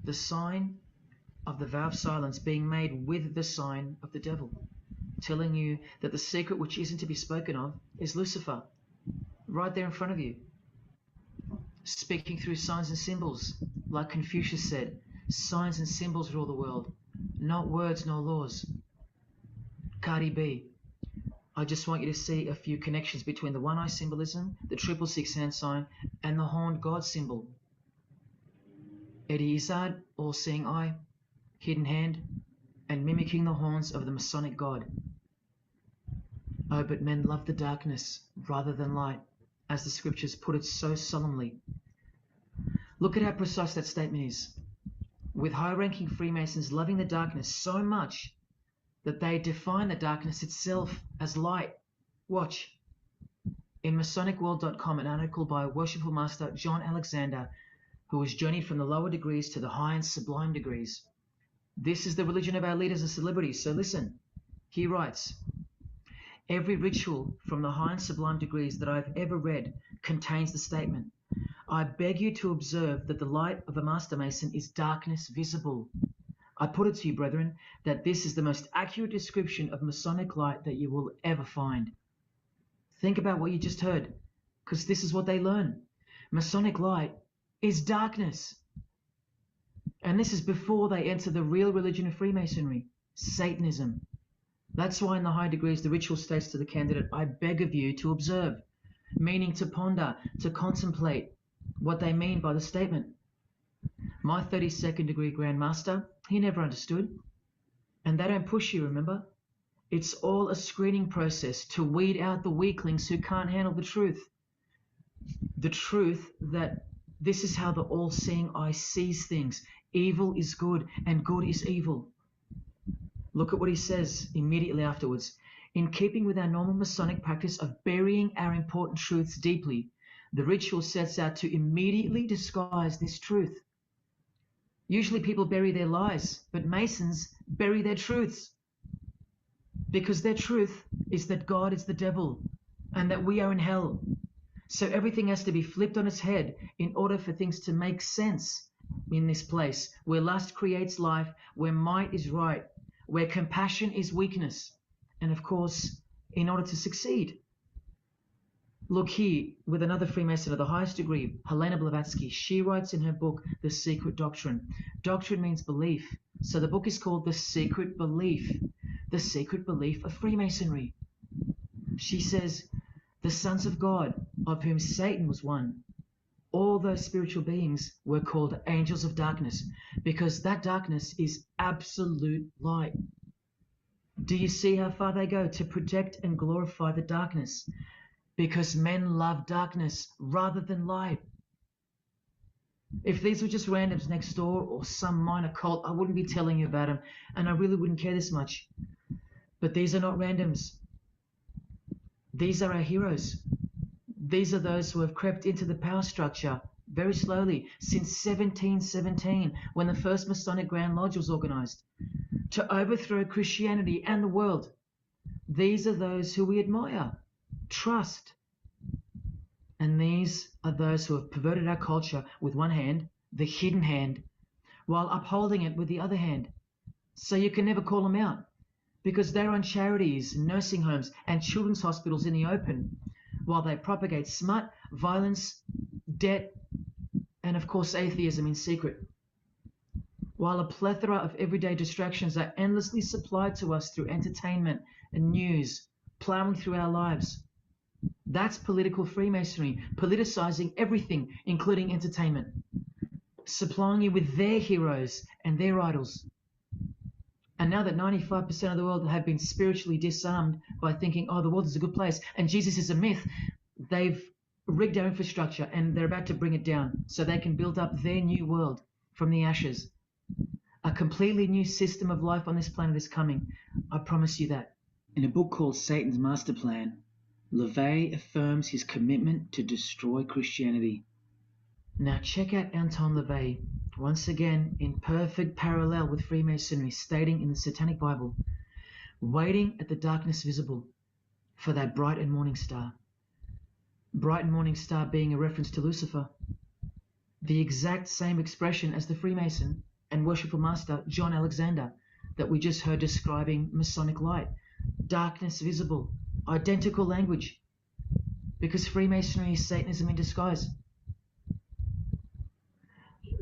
the sign of the vow of silence being made with the sign of the devil, telling you that the secret which isn't to be spoken of is Lucifer, right there in front of you, speaking through signs and symbols, like Confucius said, signs and symbols rule the world, not words nor laws. Cardi B, I just want you to see a few connections between the one-eye symbolism, the 666 hand sign, and the horned God symbol. Eddie Izzard, all-seeing eye, hidden hand, and mimicking the horns of the Masonic God. Oh, but men love the darkness rather than light, as the scriptures put it so solemnly. Look at how precise that statement is. With high-ranking Freemasons loving the darkness so much that they define the darkness itself as light. Watch. In MasonicWorld.com, an article by Worshipful Master John Alexander, who has journeyed from the lower degrees to the high and sublime degrees. This is the religion of our leaders and celebrities, so listen. He writes, every ritual from the high and sublime degrees that I've ever read contains the statement, I beg you to observe that the light of a Master Mason is darkness visible. I put it to you, brethren, that this is the most accurate description of Masonic light that you will ever find. Think about what you just heard, because this is what they learn. Masonic light is darkness. And this is before they enter the real religion of Freemasonry, Satanism. That's why in the high degrees the ritual states to the candidate, I beg of you to observe, meaning to ponder, to contemplate what they mean by the statement. My 32nd degree Grand Master, he never understood. And they don't push you, remember? It's all a screening process to weed out the weaklings who can't handle the truth. The truth that this is how the all-seeing eye sees things. Evil is good and good is evil. Look at what he says immediately afterwards. In keeping with our normal Masonic practice of burying our important truths deeply, the ritual sets out to immediately disguise this truth. Usually people bury their lies, but Masons bury their truths. Because their truth is that God is the devil and that we are in hell. So everything has to be flipped on its head in order for things to make sense in this place where lust creates life, where might is right, where compassion is weakness, and of course, in order to succeed. Look here with another Freemason of the highest degree, Helena Blavatsky. She writes in her book, The Secret Doctrine. Doctrine means belief. So the book is called The Secret Belief of Freemasonry. She says, the sons of God, of whom Satan was one, all those spiritual beings were called angels of darkness because that darkness is absolute light. Do you see how far they go to protect and glorify the darkness? Because men love darkness rather than light. If these were just randoms next door or some minor cult, I wouldn't be telling you about them, and I really wouldn't care this much. But these are not randoms. These are our heroes. These are those who have crept into the power structure very slowly since 1717, when the first Masonic Grand Lodge was organized, to overthrow Christianity and the world. These are those who we admire, trust. And these are those who have perverted our culture with one hand, the hidden hand, while upholding it with the other hand. So you can never call them out, because they run charities, nursing homes, and children's hospitals in the open, while they propagate smut, violence, debt, and of course atheism in secret. While a plethora of everyday distractions are endlessly supplied to us through entertainment and news, plowing through our lives. That's political Freemasonry, politicizing everything, including entertainment, supplying you with their heroes and their idols. And now that 95% of the world have been spiritually disarmed by thinking, oh, the world is a good place and Jesus is a myth, they've rigged our infrastructure and they're about to bring it down so they can build up their new world from the ashes. A completely new system of life on this planet is coming. I promise you that. In a book called Satan's Master Plan, LaVey affirms his commitment to destroy Christianity. Now check out Anton LaVey, once again in perfect parallel with Freemasonry, stating in the Satanic Bible, waiting at the darkness visible for that bright and morning star. Bright and morning star being a reference to Lucifer. The exact same expression as the Freemason, and worshipful master John Alexander that we just heard describing Masonic light. Darkness visible, identical language, because Freemasonry is Satanism in disguise.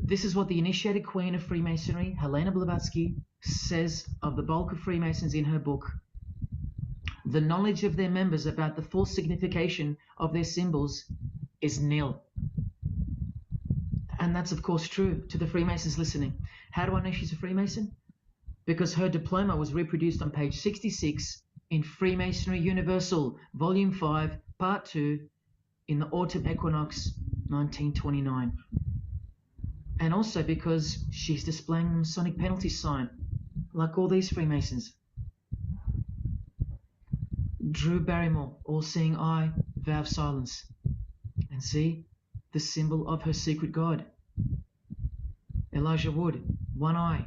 This is what the initiated queen of Freemasonry, Helena Blavatsky, says of the bulk of Freemasons in her book. The knowledge of their members about the full signification of their symbols is nil. And that's of course true to the Freemasons listening. How do I know she's a Freemason? Because her diploma was reproduced on page 66 in Freemasonry Universal, Volume 5, Part 2, in the Autumn Equinox, 1929. And also because she's displaying the Masonic penalty sign, like all these Freemasons. Drew Barrymore, all-seeing eye, vow of silence. And see, the symbol of her secret God. Elijah Wood, one eye,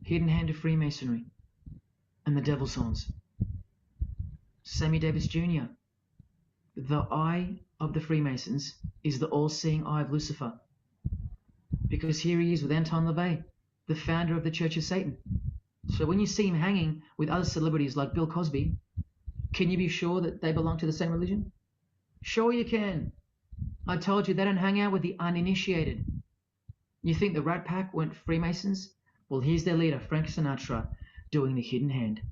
hidden hand of Freemasonry, and the devil's horns. Sammy Davis Jr., the eye of the Freemasons is the all-seeing eye of Lucifer. Because here he is with Anton LaVey, the founder of the Church of Satan. So when you see him hanging with other celebrities like Bill Cosby, can you be sure that they belong to the same religion? Sure you can. I told you they don't hang out with the uninitiated. You think the Rat Pack weren't Freemasons? Well, here's their leader, Frank Sinatra, doing the hidden hand.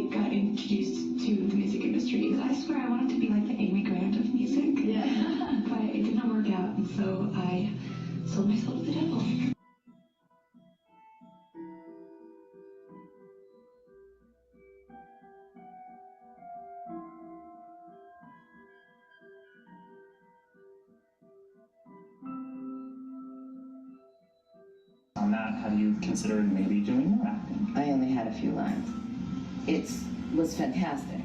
Got introduced to the music industry. I swear I wanted to be like the Amy Grant of music. Yeah. But it did not work out, and so I sold myself to the devil. on that, have you considered maybe doing more acting? I only had a few lines. It was fantastic,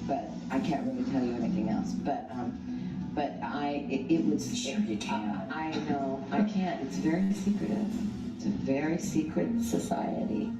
but I can't really tell you anything else. But it was. Sure you can. I know, I can't. It's very secretive. It's a very secret society.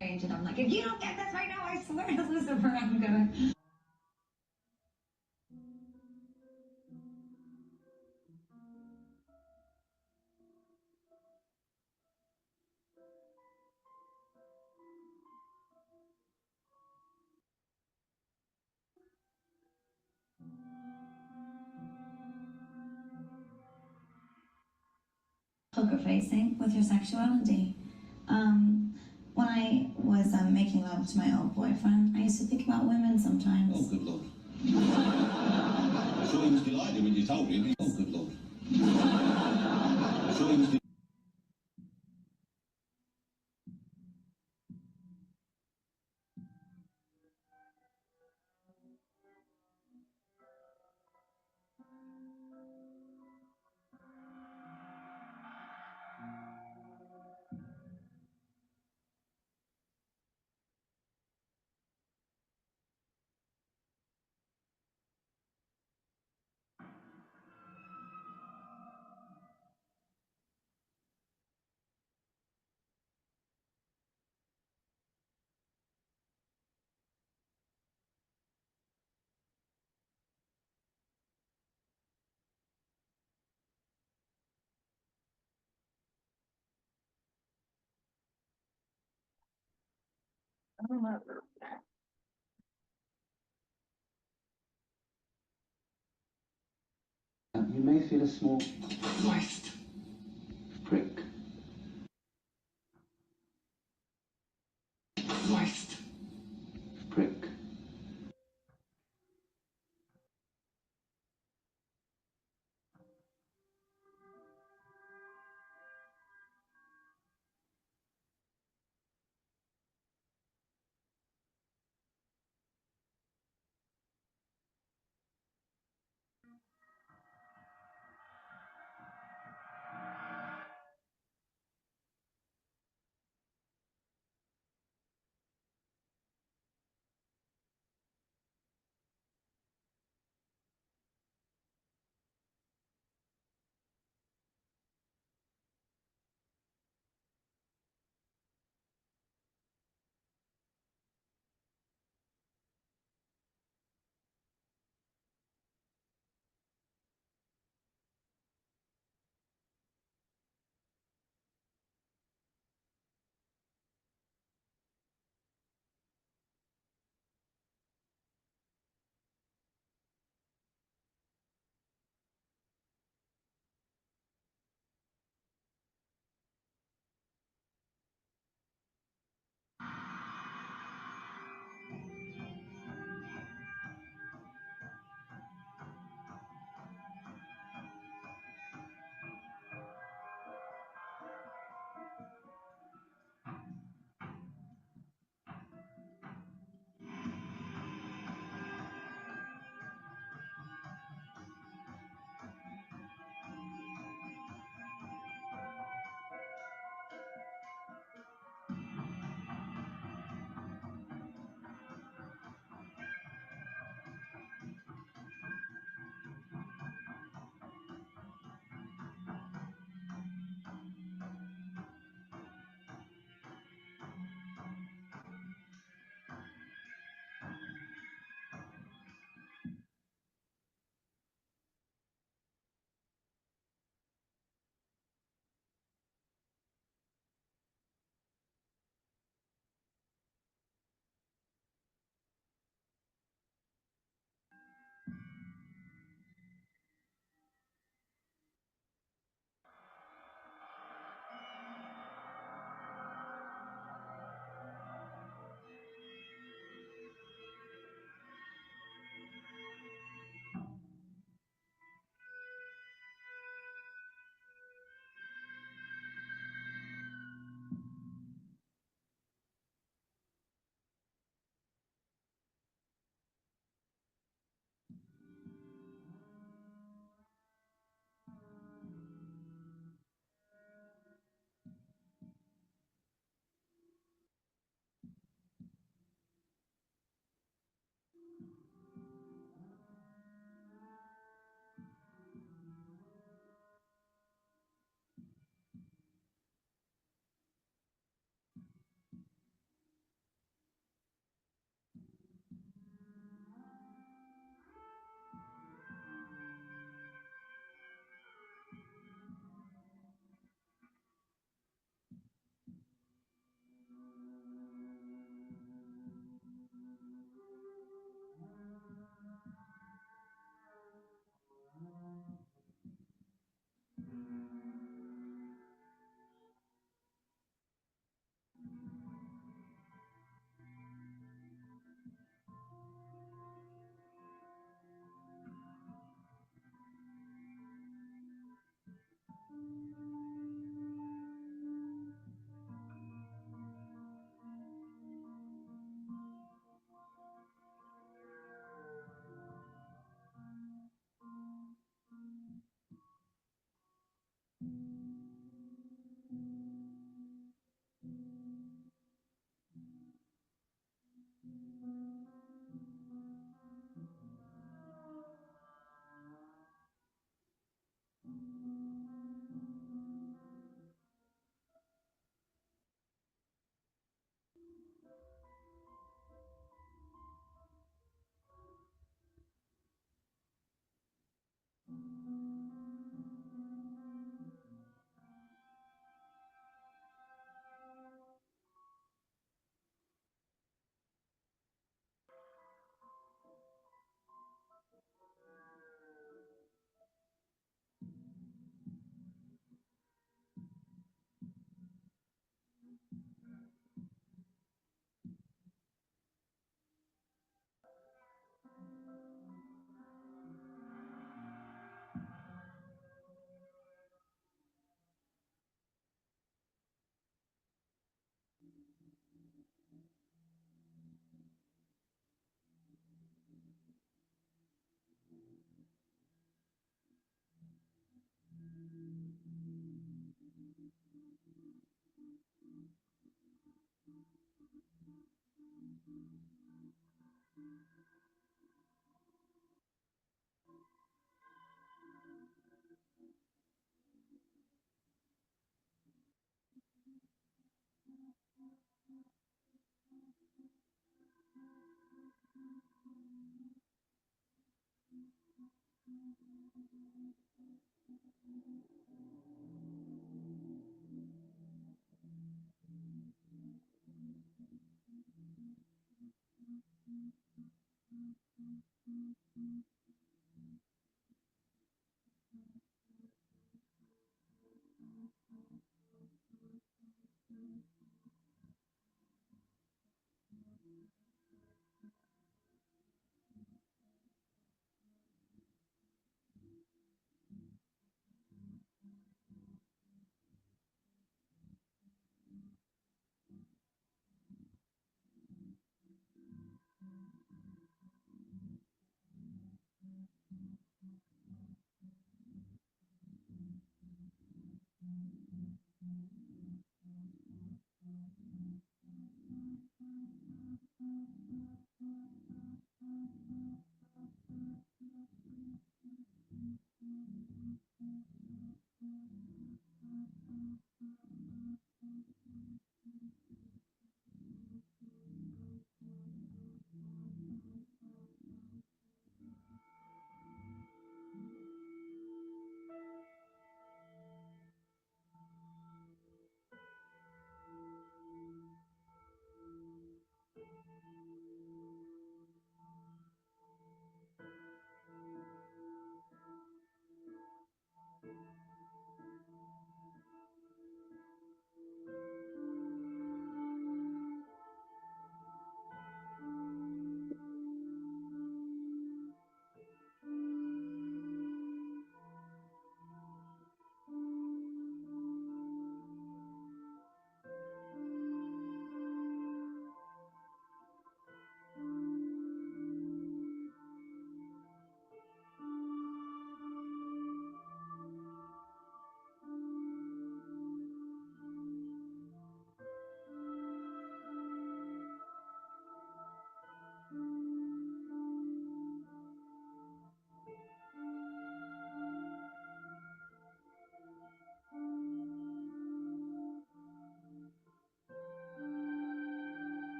And I'm like, if you don't get this right now, I swear to Lucifer, I'm gonna. Poker facing with your sexuality. When I was making love to my old boyfriend, I used to think about women sometimes. Oh, good Lord. I'm sure he was delighted when you told him. Oh, good Lord. I'm sure he was You may feel a small Christ. prick. Christ. Prick.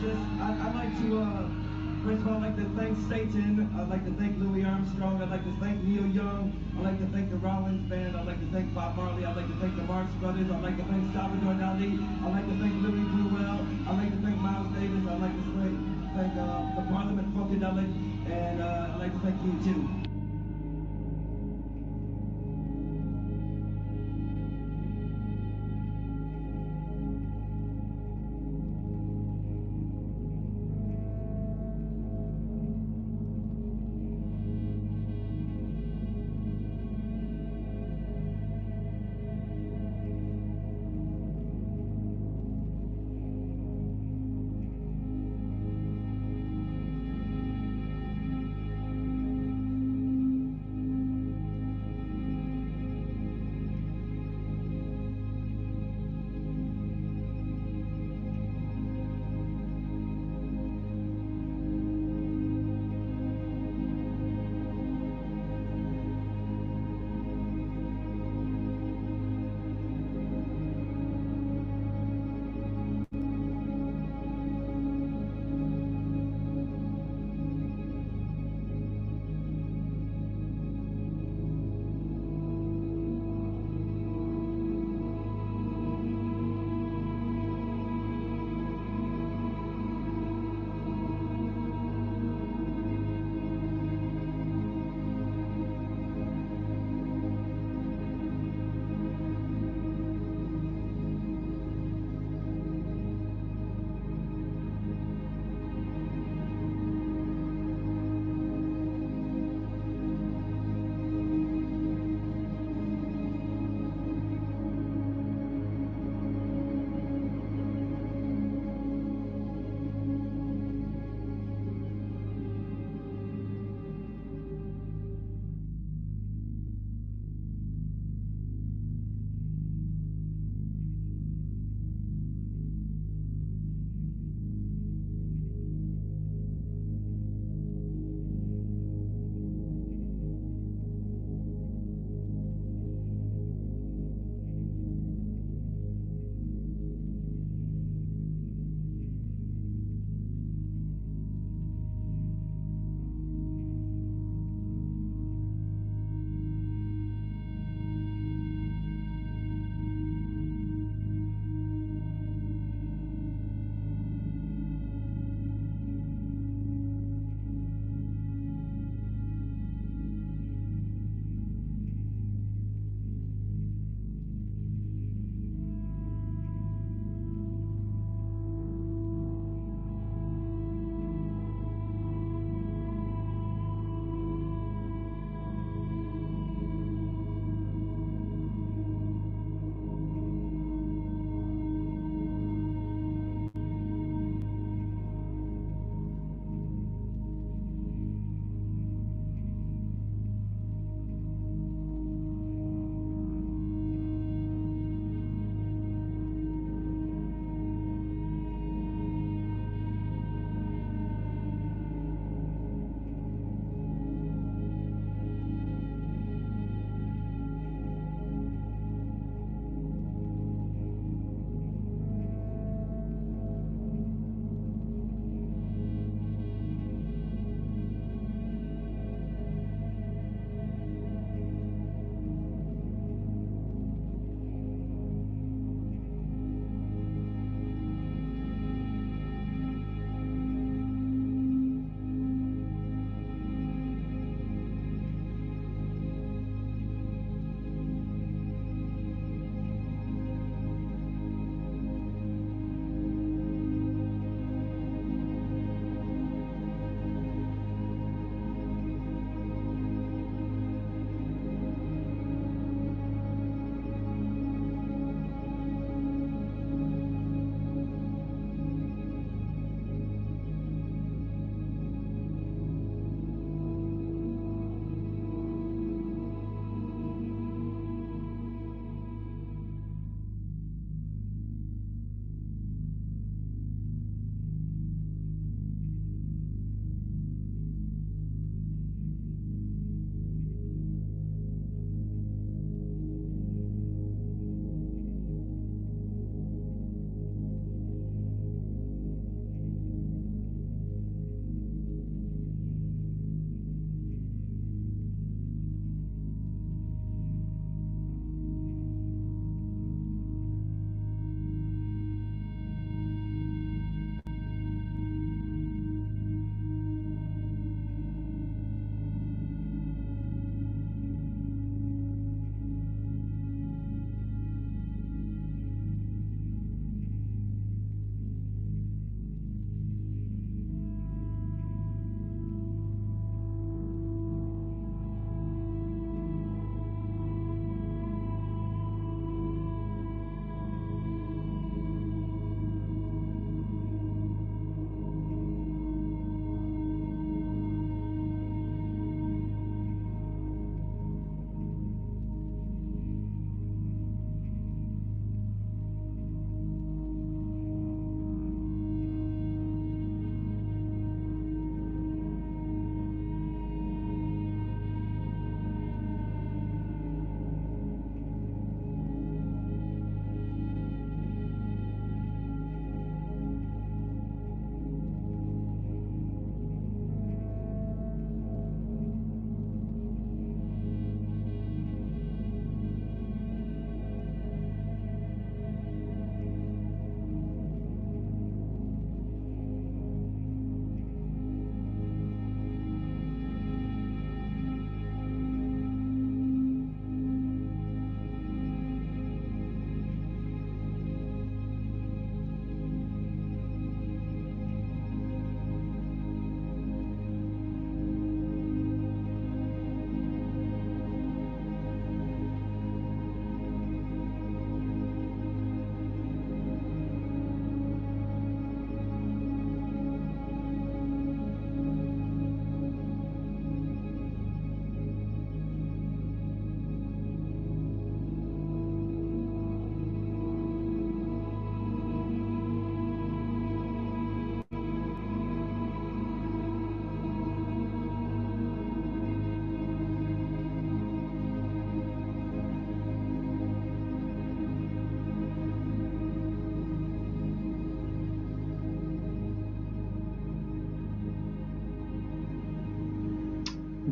this. I'd like to, first of all, I'd like to thank Satan. I'd like to thank Louis Armstrong. I'd like to thank Neil Young. I'd like to thank the Rollins Band. I'd like to thank Bob Marley. I'd like to thank the Marx Brothers. I'd like to thank Salvador Dali. I'd like to thank Louis Bruel. I'd like to thank Miles Davis. I'd like to thank the Parliament Funkadelic. And I'd like to thank you, too.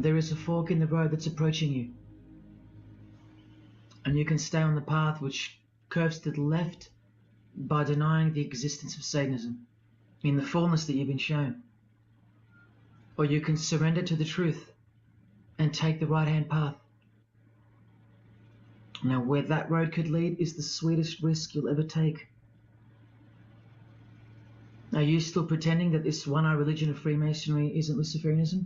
there is a fork in the road that's approaching you. And you can stay on the path which curves to the left by denying the existence of Satanism in the fullness that you've been shown. Or you can surrender to the truth and take the right-hand path. Now, where that road could lead is the sweetest risk you'll ever take. Are you still pretending that this one-eye religion of Freemasonry isn't Luciferianism?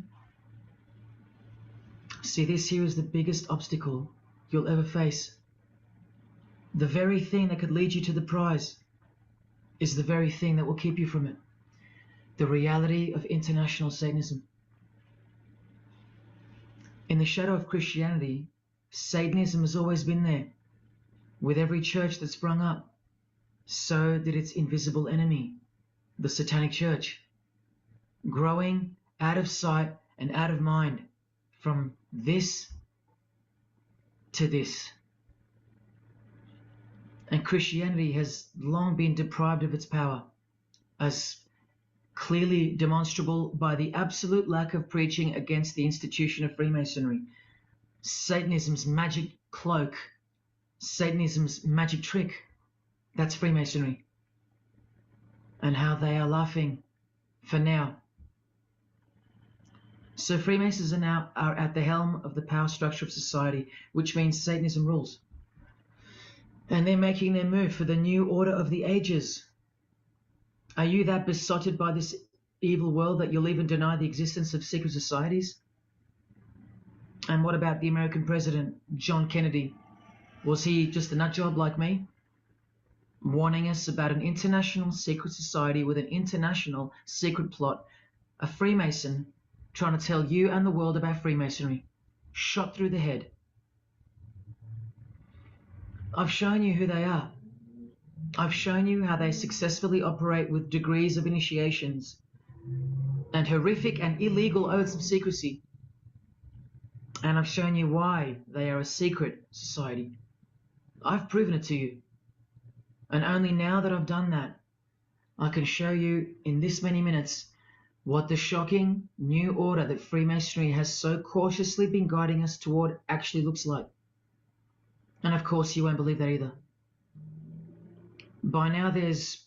See, this here is the biggest obstacle you'll ever face. The very thing that could lead you to the prize is the very thing that will keep you from it. The reality of international Satanism. In the shadow of Christianity, Satanism has always been there. With every church that sprung up, so did its invisible enemy, the Satanic Church, growing out of sight and out of mind from this to this. And Christianity has long been deprived of its power, as clearly demonstrable by the absolute lack of preaching against the institution of Freemasonry, Satanism's magic cloak, Satanism's magic trick. That's Freemasonry. And how they are laughing for now. So Freemasons are at the helm of the power structure of society, which means Satanism rules. And they're making their move for the new order of the ages. Are you that besotted by this evil world that you'll even deny the existence of secret societies? And what about the American president, John Kennedy? Was he just a nut job like me? Warning us about an international secret society with an international secret plot, a Freemason trying to tell you and the world about Freemasonry, shot through the head. I've shown you who they are. I've shown you how they successfully operate with degrees of initiations and horrific and illegal oaths of secrecy. And I've shown you why they are a secret society. I've proven it to you. And only now that I've done that, I can show you in this many minutes what the shocking new order that Freemasonry has so cautiously been guiding us toward actually looks like. And of course, you won't believe that either. By now, there's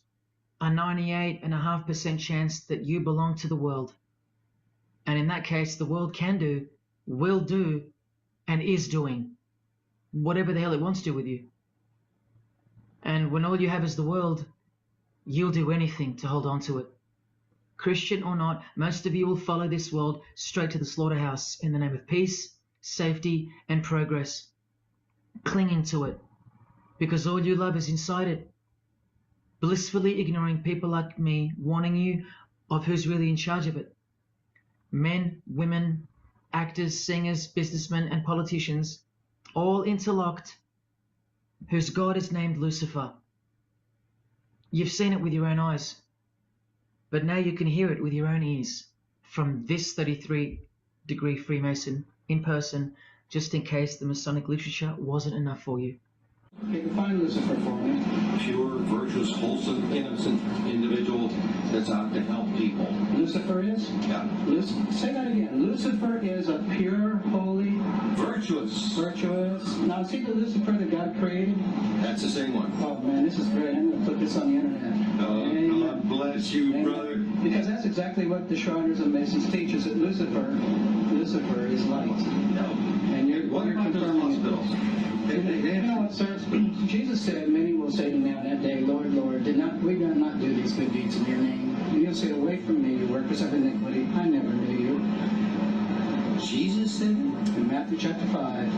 a 98.5% chance that you belong to the world. And in that case, the world can do, will do, and is doing whatever the hell it wants to with you. And when all you have is the world, you'll do anything to hold on to it. Christian or not, most of you will follow this world straight to the slaughterhouse in the name of peace, safety, and progress, clinging to it, because all you love is inside it, blissfully ignoring people like me warning you of who's really in charge of it. Men, women, actors, singers, businessmen, and politicians, all interlocked, whose God is named Lucifer. You've seen it with your own eyes, but now you can hear it with your own ears from this 33-degree Freemason in person, just in case the Masonic literature wasn't enough for you. Okay, define Lucifer for me. Pure, virtuous, wholesome, innocent individual that's out to help people. Lucifer is? Yeah. Say that again. Lucifer is a pure, holy, Virtuous. virtuous. Now, is he the Lucifer that God created? That's the same one. Oh man, this is great. I'm going to put this on the internet. God bless you, Amen. brother. Because that's exactly what the Shriners and Masons teach, is that Lucifer is light. No. And you're What about those confirming it. hospitals? You know what, sir? Jesus said, many will say to me on that day, Lord, Lord, did we not do these good deeds in your name? And you'll say, away from me, you workers of iniquity, I never knew you. Jesus said it? In Matthew chapter 5.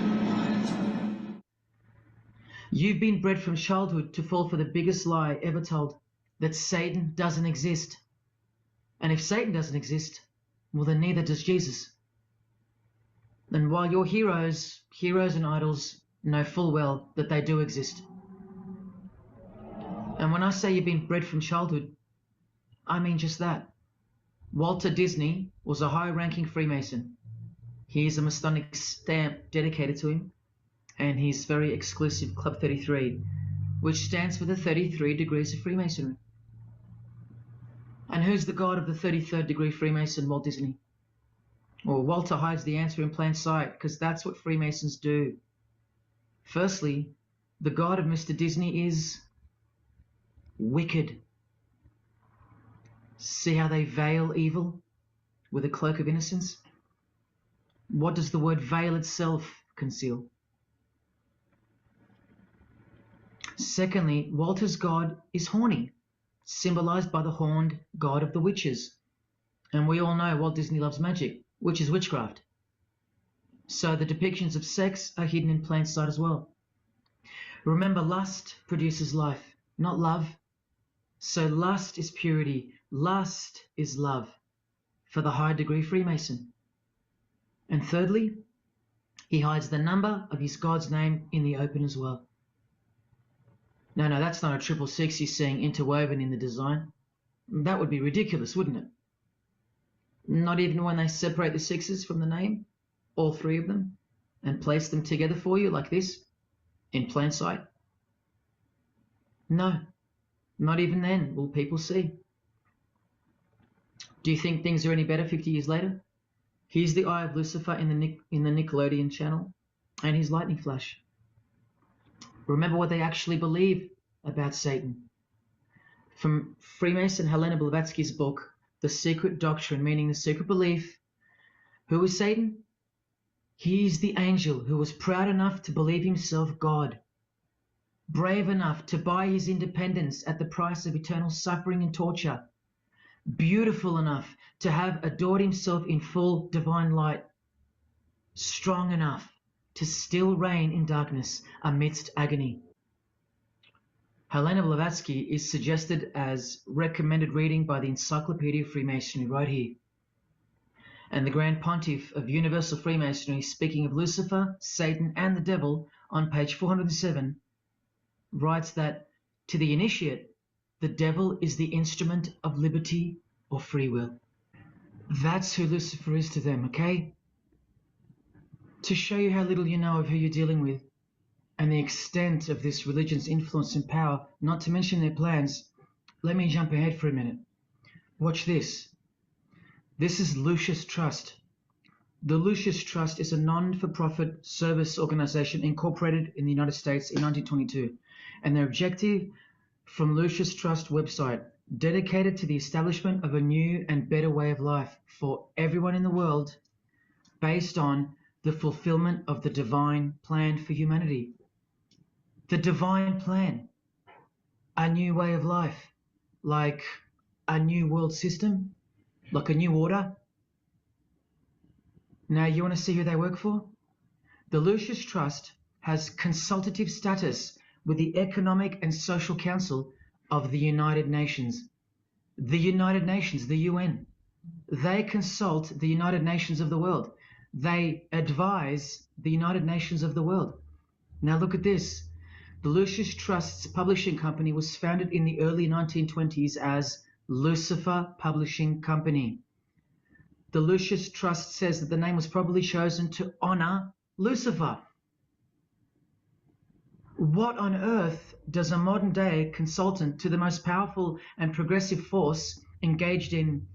You've been bred from childhood to fall for the biggest lie ever told, that Satan doesn't exist. And if Satan doesn't exist, well then neither does Jesus. And while your heroes and idols know full well that they do exist. And when I say you've been bred from childhood, I mean just that. Walter Disney was a high-ranking Freemason. He is a Masonic stamp dedicated to him, and his very exclusive Club 33, which stands for the 33 degrees of Freemasonry. And who's the god of the 33rd degree Freemason, Walt Disney? Well, Walter hides the answer in plain sight because that's what Freemasons do. Firstly, the God of Mr. Disney is wicked. See how they veil evil with a cloak of innocence? What does the word veil itself conceal? Secondly, Walter's God is horny, symbolized by the horned god of the witches. And we all know Walt Disney loves magic, which is witchcraft. So the depictions of sex are hidden in plain sight as well. Remember, lust produces life, not love. So lust is purity, lust is love for the high degree Freemason. And thirdly, he hides the number of his God's name in the open as well. No, that's not a 666 he's seeing interwoven in the design. That would be ridiculous, wouldn't it? Not even when they separate the sixes from the name, all three of them, and place them together for you like this, in plain sight. No, not even then will people see. Do you think things are any better 50 years later? Here's the eye of Lucifer in the Nickelodeon channel, and his lightning flash. Remember what they actually believe about Satan. From Freemason Helena Blavatsky's book, The Secret Doctrine, meaning the secret belief. Who is Satan? He is the angel who was proud enough to believe himself God, brave enough to buy his independence at the price of eternal suffering and torture, beautiful enough to have adored himself in full divine light, strong enough to still reign in darkness amidst agony. Helena Blavatsky is suggested as recommended reading by the Encyclopedia of Freemasonry right here. And the Grand Pontiff of Universal Freemasonry, speaking of Lucifer, Satan, and the devil on page 407, writes that to the initiate, the devil is the instrument of liberty or free will. That's who Lucifer is to them, okay? To show you how little you know of who you're dealing with and the extent of this religion's influence and power, not to mention their plans, let me jump ahead for a minute. Watch this. This is Lucius Trust. The Lucius Trust is a non-for-profit service organization incorporated in the United States in 1922, and their objective from Lucius Trust website, dedicated to the establishment of a new and better way of life for everyone in the world based on the fulfillment of the divine plan for humanity. The divine plan, a new way of life, like a new world system, like a new order. Now, you want to see who they work for? The Lucius Trust has consultative status with the Economic and Social Council of the United Nations. The United Nations, the UN. They consult the United Nations of the world. They advise the United Nations of the world. Now look at this. The Lucius Trust's publishing company was founded in the early 1920s as Lucifer Publishing Company. The Lucius Trust says that the name was probably chosen to honor Lucifer. What on earth does a modern day consultant to the most powerful and progressive force engaged in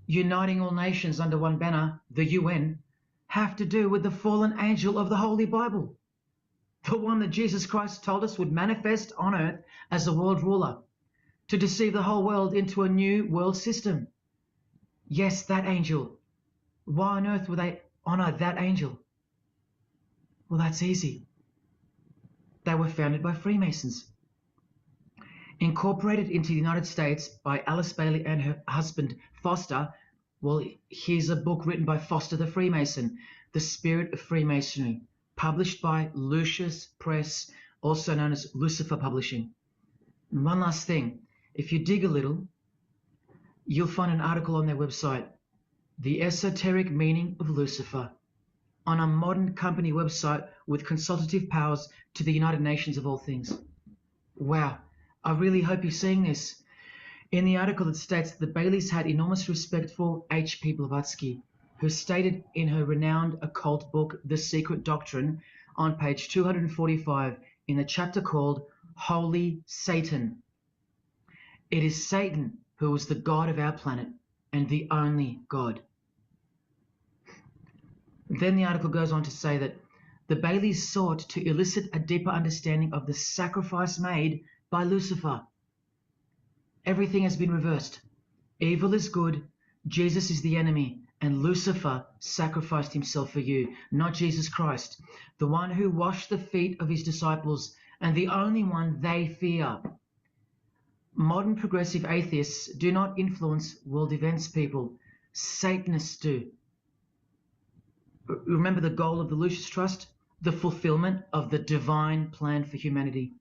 uniting all nations under one banner, the UN, have to do with the fallen angel of the Holy Bible? The one that Jesus Christ told us would manifest on earth as a world ruler, to deceive the whole world into a new world system. Yes, that angel. Why on earth would they honor that angel? Well, that's easy. They were founded by Freemasons. Incorporated into the United States by Alice Bailey and her husband, Foster. Well, here's a book written by Foster the Freemason, The Spirit of Freemasonry, published by Lucius Press, also known as Lucifer Publishing. And one last thing, if you dig a little, you'll find an article on their website, The Esoteric Meaning of Lucifer, on a modern company website with consultative powers to the United Nations of all things. Wow, I really hope you're seeing this. In the article, it states that the Baileys had enormous respect for H.P. Blavatsky, who stated in her renowned occult book, The Secret Doctrine, on page 245, in the chapter called Holy Satan. It is Satan who is the God of our planet and the only God. Then the article goes on to say that the Baileys sought to elicit a deeper understanding of the sacrifice made by Lucifer. Everything has been reversed. Evil is good, Jesus is the enemy, and Lucifer sacrificed himself for you, not Jesus Christ, the one who washed the feet of his disciples and the only one they fear. Modern progressive atheists do not influence world events, people. Satanists do. Remember the goal of the Lucis Trust? The fulfillment of the divine plan for humanity.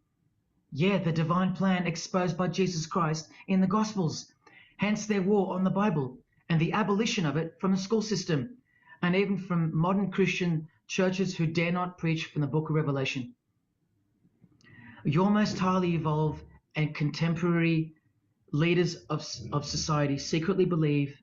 Yeah, the divine plan exposed by Jesus Christ in the Gospels. Hence their war on the Bible and the abolition of it from the school system and even from modern Christian churches who dare not preach from the book of Revelation. Your most highly evolved and contemporary leaders of society secretly believe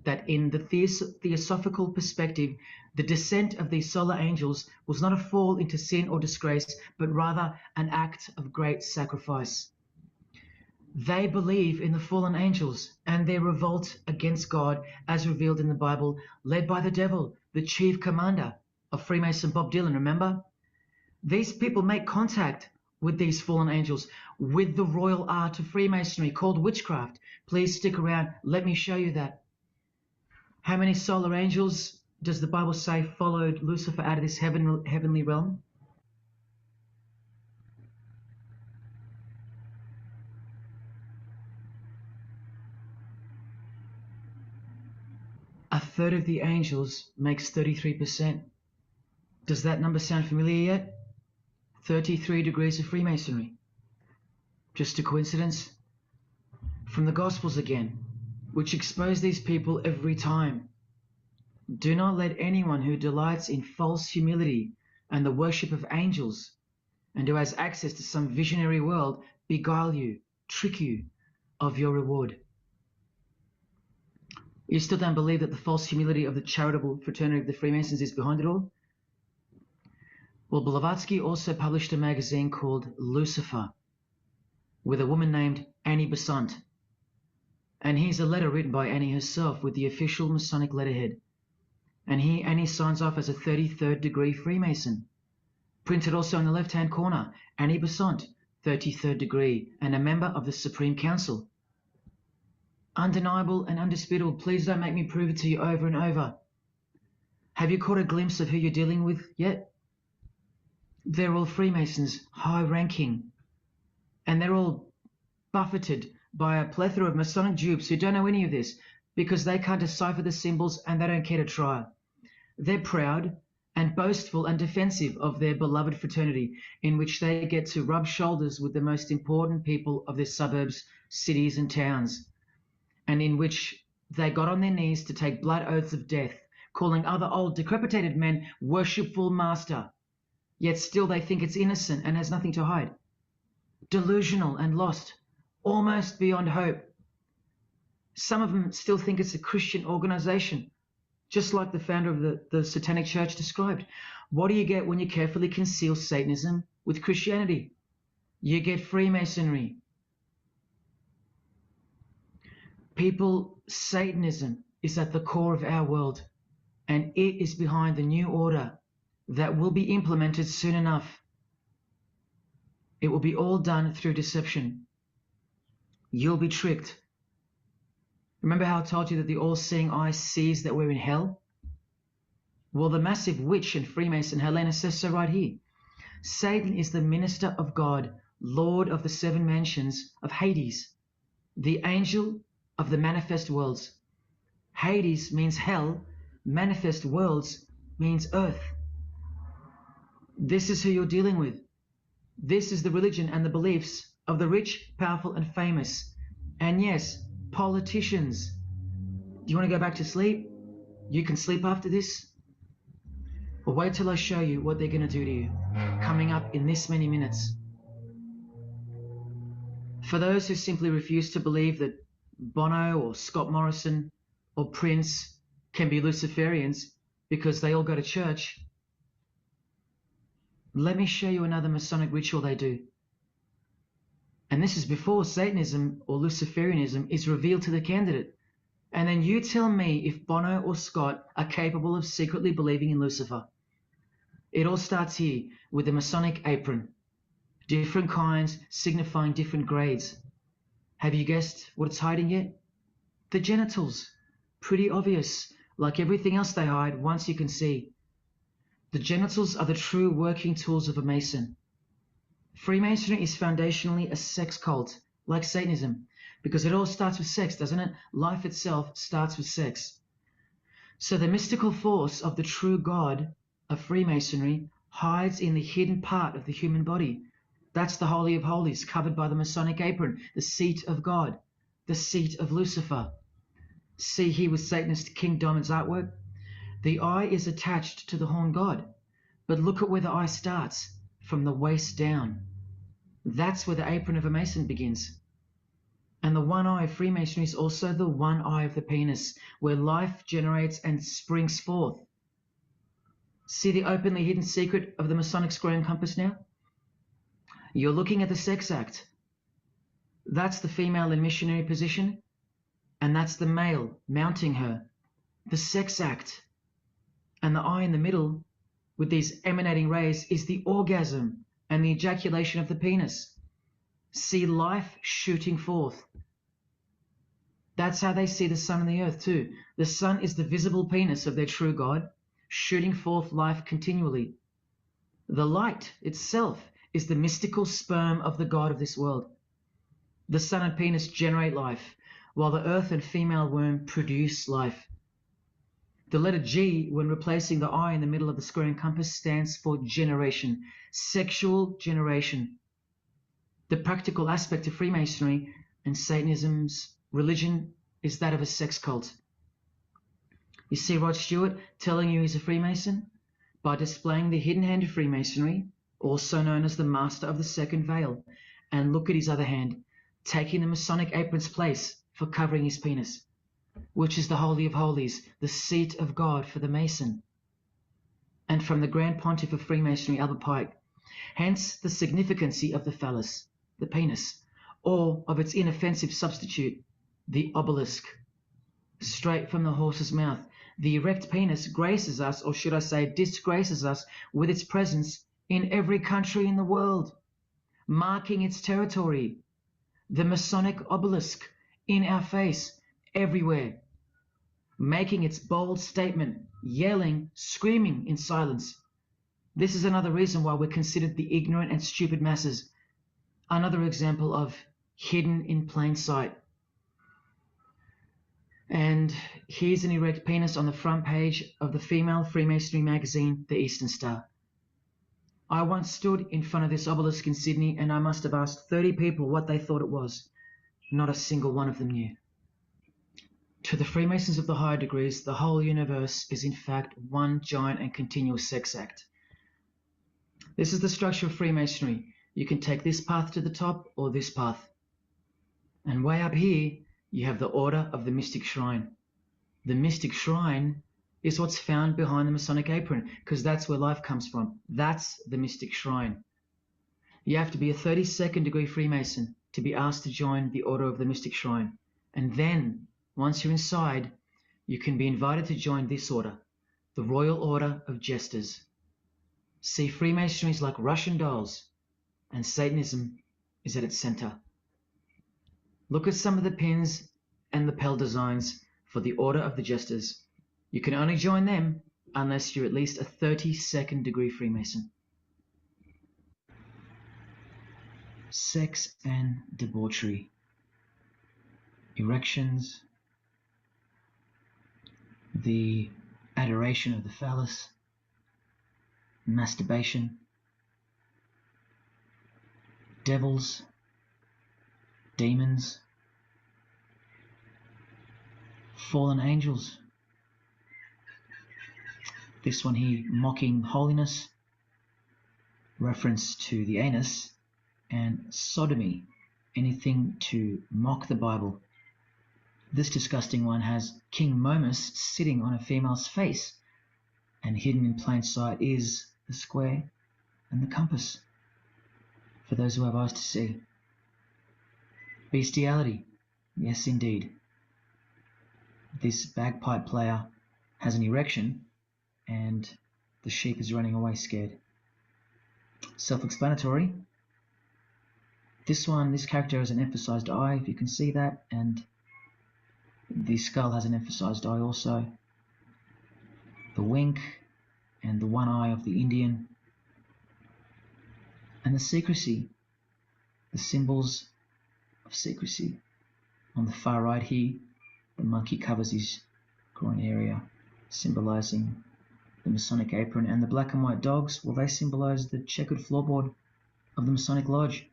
that in the theosophical perspective, the descent of these solar angels was not a fall into sin or disgrace, but rather an act of great sacrifice. They believe in the fallen angels and their revolt against God as revealed in the Bible, led by the devil, the chief commander of Freemason Bob Dylan, remember? These people make contact with these fallen angels, with the royal art of Freemasonry called witchcraft. Please stick around, let me show you that. How many solar angels does the Bible say followed Lucifer out of this heavenly realm? A third of the angels makes 33%. Does that number sound familiar yet? 33 degrees of Freemasonry. Just a coincidence? From the Gospels again, which expose these people every time. Do not let anyone who delights in false humility and the worship of angels, and who has access to some visionary world, beguile you, trick you of your reward. You still don't believe that the false humility of the charitable fraternity of the Freemasons is behind it all? Well, Blavatsky also published a magazine called Lucifer with a woman named Annie Besant. And here's a letter written by Annie herself with the official Masonic letterhead. And here Annie signs off as a 33rd degree Freemason. Printed also in the left-hand corner, Annie Besant, 33rd degree, and a member of the Supreme Council. Undeniable and undisputable. Please don't make me prove it to you over and over. Have you caught a glimpse of who you're dealing with yet? They're all Freemasons, high-ranking, and they're all buffeted by a plethora of Masonic dupes who don't know any of this because they can't decipher the symbols and they don't care to try. They're proud and boastful and defensive of their beloved fraternity, in which they get to rub shoulders with the most important people of their suburbs, cities and towns, and in which they got on their knees to take blood oaths of death, calling other old decrepitated men worshipful master, yet still they think it's innocent and has nothing to hide. Delusional and lost, almost beyond hope. Some of them still think it's a Christian organization, just like the founder of the Satanic Church described. What do you get when you carefully conceal Satanism with Christianity? You get Freemasonry. People, Satanism is at the core of our world, and it is behind the new order that will be implemented soon enough. It will be all done through deception. You'll be tricked. Remember how I told you that the all-seeing eye sees that we're in hell? Well, the massive witch and Freemason Helena says so right here. Satan is the minister of God, Lord of the seven mansions of Hades, the angel of the manifest worlds. Hades means hell, manifest worlds means earth. This is who you're dealing with. This is the religion and the beliefs of the rich, powerful, and famous. And yes, politicians. Do you want to go back to sleep? You can sleep after this. Or wait till I show you what they're going to do to you, coming up in this many minutes. For those who simply refuse to believe that Bono or Scott Morrison or Prince can be Luciferians because they all go to church, let me show you another Masonic ritual they do. And this is before Satanism or Luciferianism is revealed to the candidate. And then you tell me if Bono or Scott are capable of secretly believing in Lucifer. It all starts here with the Masonic apron. Different kinds signifying different grades. Have you guessed what it's hiding yet? The genitals. Pretty obvious. Like everything else they hide, once you can see. The genitals are the true working tools of a Mason. Freemasonry is foundationally a sex cult, like Satanism, because it all starts with sex, doesn't it? Life itself starts with sex. So the mystical force of the true God of Freemasonry hides in the hidden part of the human body. That's the Holy of Holies, covered by the Masonic apron, the seat of God, the seat of Lucifer. See here with Satanist King Diamond's artwork? The eye is attached to the horn god, but look at where the eye starts, from the waist down. That's where the apron of a Mason begins. And the one eye of Freemasonry is also the one eye of the penis, where life generates and springs forth. See the openly hidden secret of the Masonic square and compass now? You're looking at the sex act. That's the female in missionary position, and that's the male mounting her. The sex act. And the eye in the middle, with these emanating rays, is the orgasm and the ejaculation of the penis. See life shooting forth. That's how they see the sun and the earth too. The sun is the visible penis of their true God, shooting forth life continually. The light itself is the mystical sperm of the God of this world. The sun and penis generate life, while the earth and female womb produce life. The letter G, when replacing the I in the middle of the square and compass, stands for generation, sexual generation. The practical aspect of Freemasonry and Satanism's religion is that of a sex cult. You see Rod Stewart telling you he's a Freemason? By displaying the hidden hand of Freemasonry, also known as the Master of the Second Veil, and look at his other hand, taking the Masonic apron's place for covering his penis, which is the Holy of Holies, the seat of God for the Mason. And from the Grand Pontiff of Freemasonry, Albert Pike, hence the significancy of the phallus, the penis, or of its inoffensive substitute, the obelisk. Straight from the horse's mouth, the erect penis graces us, or should I say disgraces us, with its presence in every country in the world, marking its territory. The Masonic obelisk in our face, everywhere, making its bold statement, yelling, screaming in silence. This is another reason why we're considered the ignorant and stupid masses. Another example of hidden in plain sight. And here's an erect penis on the front page of the female Freemasonry magazine, The Eastern Star. I once stood in front of this obelisk in Sydney, and I must have asked 30 people what they thought it was. Not a single one of them knew. To the Freemasons of the higher degrees, the whole universe is in fact one giant and continuous sex act. This is the structure of Freemasonry. You can take this path to the top or this path. And way up here, you have the Order of the Mystic Shrine. The Mystic Shrine is what's found behind the Masonic apron, because that's where life comes from. That's the Mystic Shrine. You have to be a 32nd degree Freemason to be asked to join the Order of the Mystic Shrine. And then, once you're inside, you can be invited to join this order, the Royal Order of Jesters. See, Freemasonry is like Russian dolls, and Satanism is at its center. Look at some of the pins and lapel designs for the Order of the Jesters. You can only join them unless you're at least a 32nd degree Freemason. Sex and debauchery. Erections. The adoration of the phallus. Masturbation. Devils. Demons. Fallen angels. This one here, mocking holiness, reference to the anus, and sodomy, anything to mock the Bible. This disgusting one has King Momus sitting on a female's face, and hidden in plain sight is the square and the compass, for those who have eyes to see. Bestiality, yes indeed. this bagpipe player has an erection and the sheep is running away scared. Self-explanatory. This character has an emphasized eye, if you can see that, and the skull has an emphasized eye also. The wink and the one eye of the Indian. And the secrecy, the symbols of secrecy. On the far right here, the monkey covers his groin area, symbolizing the Masonic apron, and the black and white dogs, well, they symbolize the checkered floorboard of the Masonic Lodge,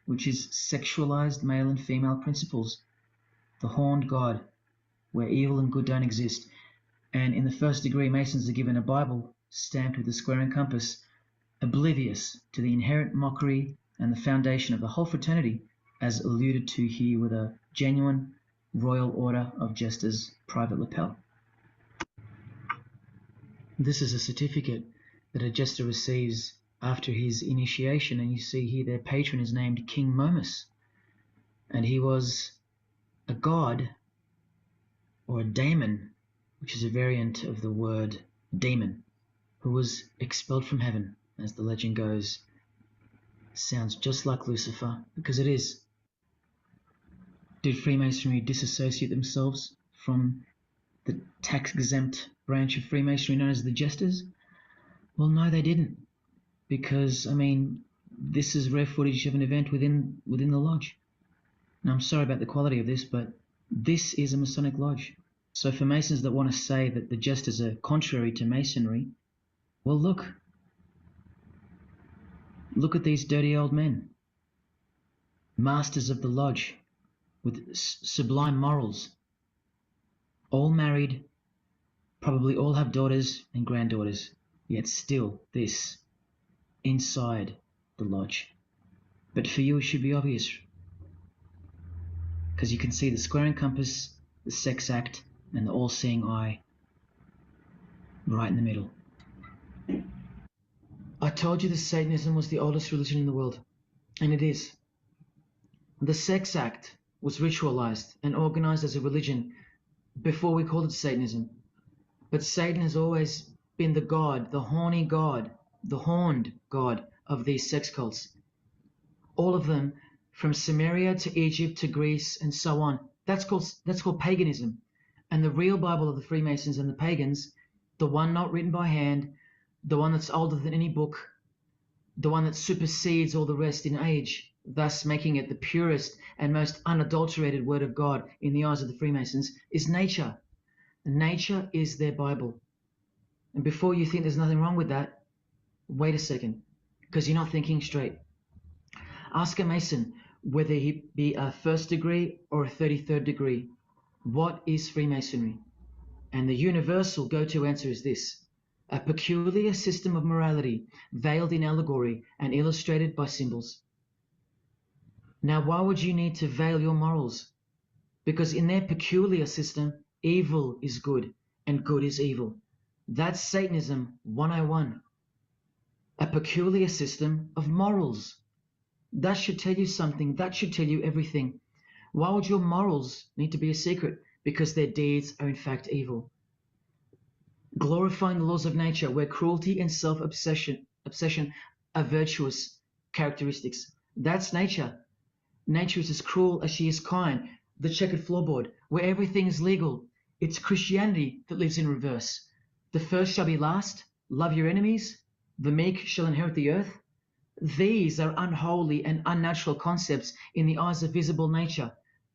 which is sexualized male and female principles, the horned God, where evil and good don't exist. And in the first degree, Masons are given a Bible stamped with a square and compass, oblivious to the inherent mockery and the foundation of the whole fraternity, as alluded to here with a genuine Royal Order of Jesters private lapel. This is a certificate that a jester receives after his initiation, and you see here their patron is named King Momus, and he was a god or a daemon, which is a variant of the word demon, who was expelled from heaven, as the legend goes. Sounds just like Lucifer, because it is. Did Freemasonry disassociate themselves from the tax-exempt branch of Freemasonry known as the Jesters? Well, no, they didn't, because, I mean, this is rare footage of an event within the lodge. Now, I'm sorry about the quality of this, but this is a Masonic lodge. So for Masons that want to say that the Jesters are contrary to Masonry, well, look at these dirty old men, masters of the lodge with sublime morals, all married, probably all have daughters and granddaughters, yet still this inside the lodge. But for you it should be obvious, because you can see the square and compass, the sex act, and the all-seeing eye right in the middle. I told you that Satanism was the oldest religion in the world, and it is. The sex act was ritualized and organized as a religion before we called it Satanism. But Satan has always been the god, the horny god, the horned god of these sex cults. All of them, from Samaria to Egypt to Greece and so on. That's called paganism. And the real Bible of the Freemasons and the pagans, the one not written by hand, the one that's older than any book, the one that supersedes all the rest in age, thus making it the purest and most unadulterated word of God in the eyes of the Freemasons, is nature. Nature is their Bible. And before you think there's nothing wrong with that, wait a second, because you're not thinking straight. Ask a Mason, whether he be a first degree or a 33rd degree, what is Freemasonry? And the universal go-to answer is this: a peculiar system of morality veiled in allegory and illustrated by symbols. Now, why would you need to veil your morals? Because in their peculiar system, evil is good and good is evil. That's Satanism 101. A peculiar system of morals. That should tell you something. That should tell you everything. Why would your morals need to be a secret? Because their deeds are in fact evil. Glorifying the laws of nature, where cruelty and self-obsession are virtuous characteristics. That's nature. Nature is as cruel as she is kind. The checkered floorboard, where everything is legal. It's Christianity that lives in reverse. The first shall be last. Love your enemies. The meek shall inherit the earth. These are unholy and unnatural concepts in the eyes of visible nature,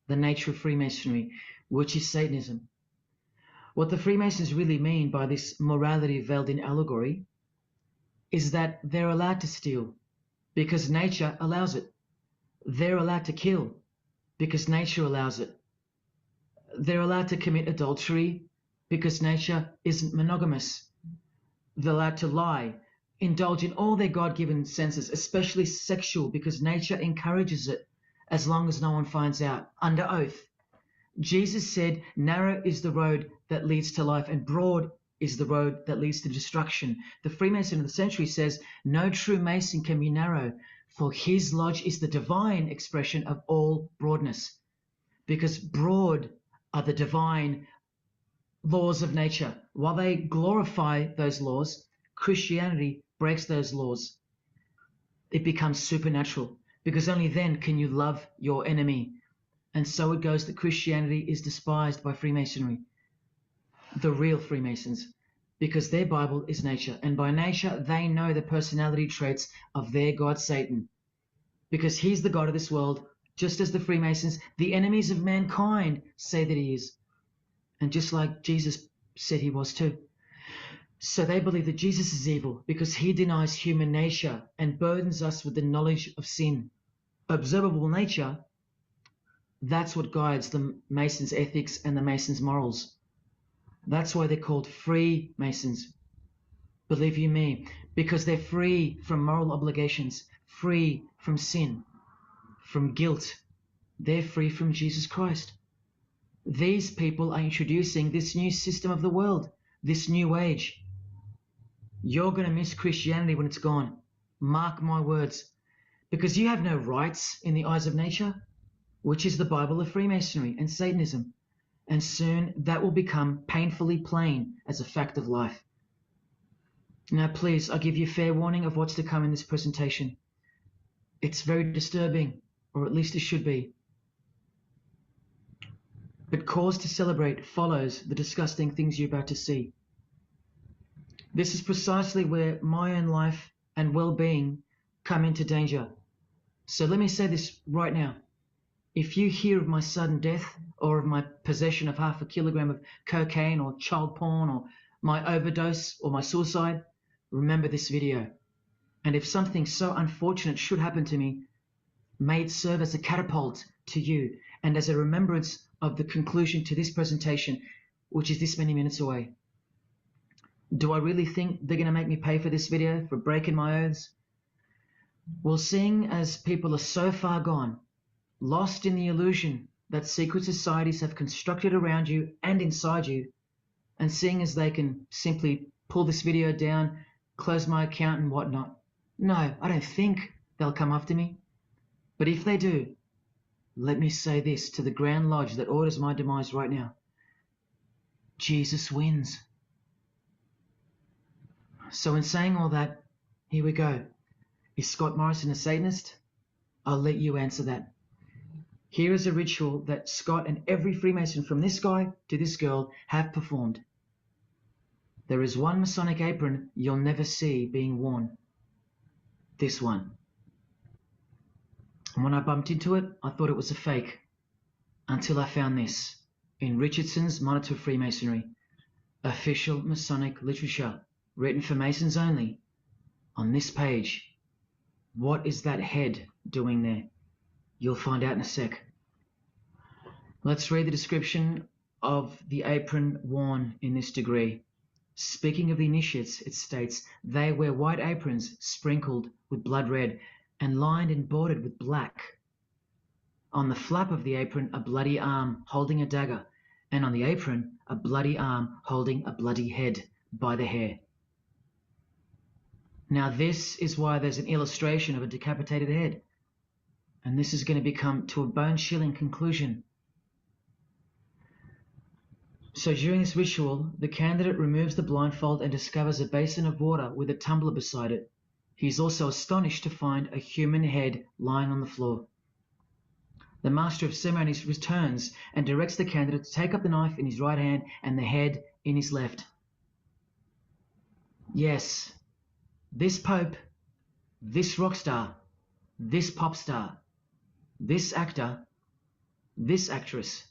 the nature of Freemasonry, which is Satanism. What the Freemasons really mean by this morality veiled in allegory is that they're allowed to steal because nature allows it. They're allowed to kill because nature allows it. They're allowed to commit adultery because nature isn't monogamous. They're allowed to lie, indulge in all their God-given senses, especially sexual, because nature encourages it, as long as no one finds out, under oath. Jesus said, narrow is the road that leads to life, and broad is the road that leads to destruction. The Freemason of the century says, no true Mason can be narrow, for his lodge is the divine expression of all broadness. Because broad are the divine laws of nature. While they glorify those laws, Christianity breaks those laws. It becomes supernatural, because only then can you love your enemy. And so it goes that Christianity is despised by Freemasonry, the real Freemasons, because their Bible is nature, and by nature they know the personality traits of their god Satan, because he's the god of this world, just as the Freemasons, the enemies of mankind, say that he is, and just like Jesus said he was too. So they believe that Jesus is evil because he denies human nature and burdens us with the knowledge of sin. Observable nature, that's what guides the Masons' ethics and the Masons' morals. That's why they're called Freemasons. Believe you me, because they're free from moral obligations, free from sin, from guilt. They're free from Jesus Christ. These people are introducing this new system of the world, this new age. You're going to miss Christianity when it's gone. Mark my words. Because you have no rights in the eyes of nature, which is the Bible of Freemasonry and Satanism. And soon that will become painfully plain as a fact of life. Now please, I give you fair warning of what's to come in this presentation. It's very disturbing, or at least it should be. But cause to celebrate follows the disgusting things you're about to see. This is precisely where my own life and well-being come into danger. So let me say this right now. If you hear of my sudden death, or of my possession of 0.5 kilogram of cocaine or child porn, or my overdose or my suicide, remember this video. And if something so unfortunate should happen to me, may it serve as a catapult to you and as a remembrance of the conclusion to this presentation, which is this many minutes away. Do I really think they're going to make me pay for this video, for breaking my oaths? Well, seeing as people are so far gone, lost in the illusion that secret societies have constructed around you and inside you, and seeing as they can simply pull this video down, close my account and whatnot, no, I don't think they'll come after me. But if they do, let me say this to the Grand Lodge that orders my demise right now. Jesus wins. So in saying all that, here we go. Is Scott Morrison a Satanist? I'll let you answer that. Here is a ritual that Scott and every Freemason from this guy to this girl have performed. There is one Masonic apron you'll never see being worn. This one. And when I bumped into it, I thought it was a fake. Until I found this in Richardson's Monitor of Freemasonry, official Masonic literature, written for Masons only. On this page, what is that head doing there? You'll find out in a sec. Let's read the description of the apron worn in this degree. Speaking of the initiates, it states, they wear white aprons sprinkled with blood red and lined and bordered with black. On the flap of the apron, a bloody arm holding a dagger, and on the apron, a bloody arm holding a bloody head by the hair. Now this is why there's an illustration of a decapitated head. And this is going to become to a bone-chilling conclusion. So during this ritual, the candidate removes the blindfold and discovers a basin of water with a tumbler beside it. He is also astonished to find a human head lying on the floor. The master of ceremonies returns and directs the candidate to take up the knife in his right hand and the head in his left. Yes, this pope, this rock star, this pop star, this actor, this actress,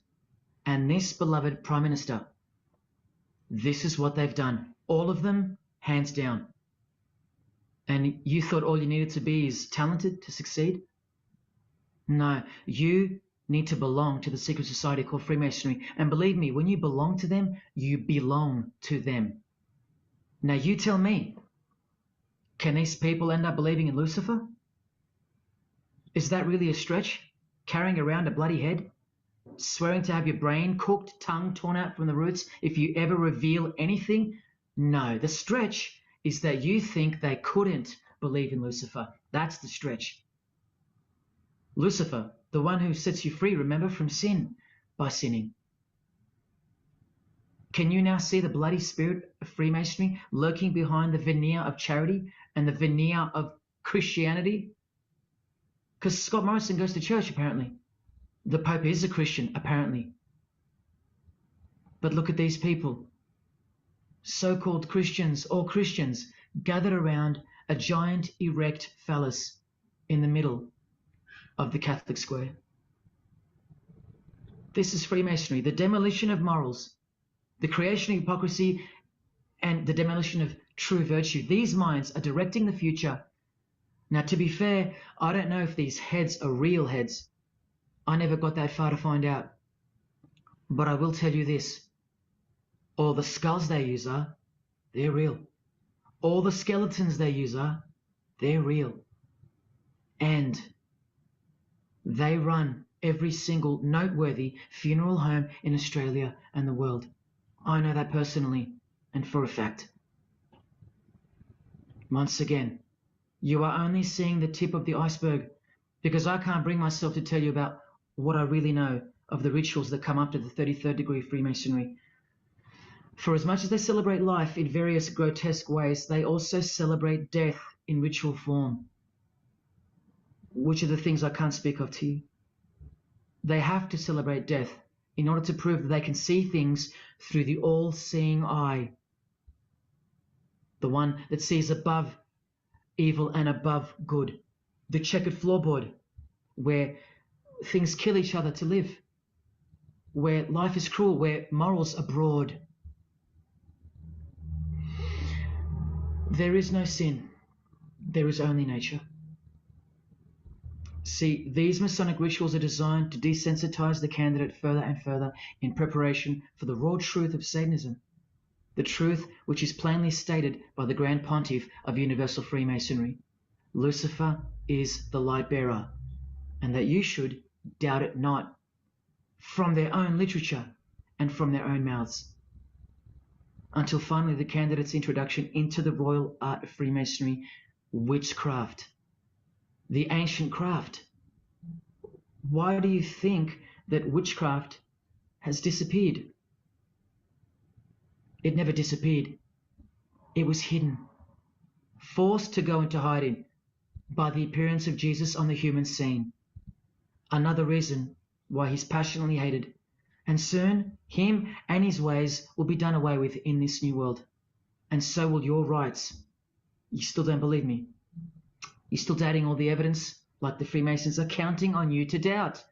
and this beloved Prime Minister. This is what they've done. All of them, hands down. And you thought all you needed to be is talented to succeed? No, you need to belong to the secret society called Freemasonry. And believe me, when you belong to them, you belong to them. Now you tell me, can these people end up believing in Lucifer? Is that really a stretch? Carrying around a bloody head? Swearing to have your brain cooked, tongue torn out from the roots if you ever reveal anything? No, the stretch is that you think they couldn't believe in Lucifer. That's the stretch. Lucifer, the one who sets you free, remember, from sin, by sinning. Can you now see the bloody spirit of Freemasonry lurking behind the veneer of charity and the veneer of Christianity? Because Scott Morrison goes to church, apparently. The Pope is a Christian, apparently. But look at these people, so-called Christians or Christians, gathered around a giant erect phallus in the middle of the Catholic square. This is Freemasonry, the demolition of morals, the creation of hypocrisy, and the demolition of true virtue. These minds are directing the future. Now, to be fair, I don't know if these heads are real heads. I never got that far to find out. But I will tell you this. All the skulls they use they're real. All the skeletons they use they're real. And they run every single noteworthy funeral home in Australia and the world. I know that personally and for a fact. Once again, you are only seeing the tip of the iceberg, because I can't bring myself to tell you about what I really know of the rituals that come after the 33rd degree Freemasonry. For as much as they celebrate life in various grotesque ways, they also celebrate death in ritual form, which are the things I can't speak of to you. They have to celebrate death in order to prove that they can see things through the all-seeing eye, the one that sees above evil and above good, the checkered floorboard where things kill each other to live, where life is cruel, where morals are broad. There is no sin, there is only nature. See, these Masonic rituals are designed to desensitize the candidate further and further in preparation for the raw truth of Satanism, the truth which is plainly stated by the Grand Pontiff of Universal Freemasonry. Lucifer is the light bearer, and that you should doubt it not, from their own literature and from their own mouths. Until finally the candidate's introduction into the royal art of Freemasonry, witchcraft, the ancient craft. Why do you think that witchcraft has disappeared? It never disappeared. It was hidden, forced to go into hiding by the appearance of Jesus on the human scene. Another reason why he's passionately hated, and soon him and his ways will be done away with in this new world, and so will your rights. You still don't believe me? You're still doubting all the evidence, like the Freemasons are counting on you to doubt?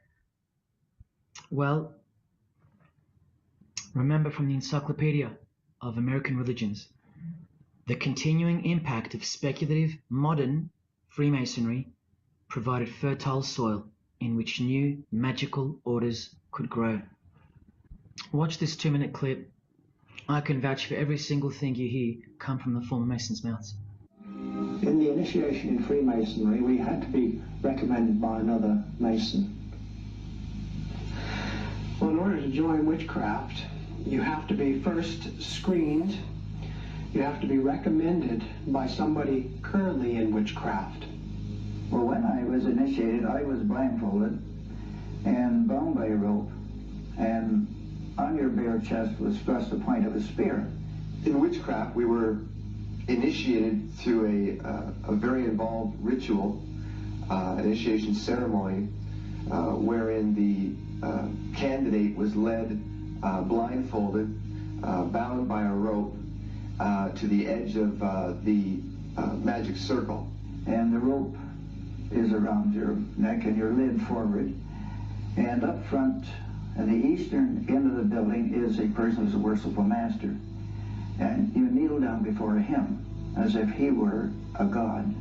Well, remember from the Encyclopedia of American Religions, the continuing impact of speculative modern Freemasonry provided fertile soil in which new magical orders could grow. Watch this 2-minute clip. I can vouch for every single thing you hear come from the former Masons' mouths. In the initiation in Freemasonry, we had to be recommended by another Mason. Well, in order to join witchcraft, you have to be first screened. You have to be recommended by somebody currently in witchcraft. Well, when I was initiated, I was blindfolded and bound by a rope, and on your bare chest was thrust the point of a spear. In witchcraft, we were initiated through a very involved ritual, initiation ceremony, wherein the candidate was led blindfolded, bound by a rope to the edge of the magic circle. And the rope is around your neck and you're led forward. And up front, at the eastern end of the building, is a person who's a worshipful master. And you kneel down before him as if he were a god.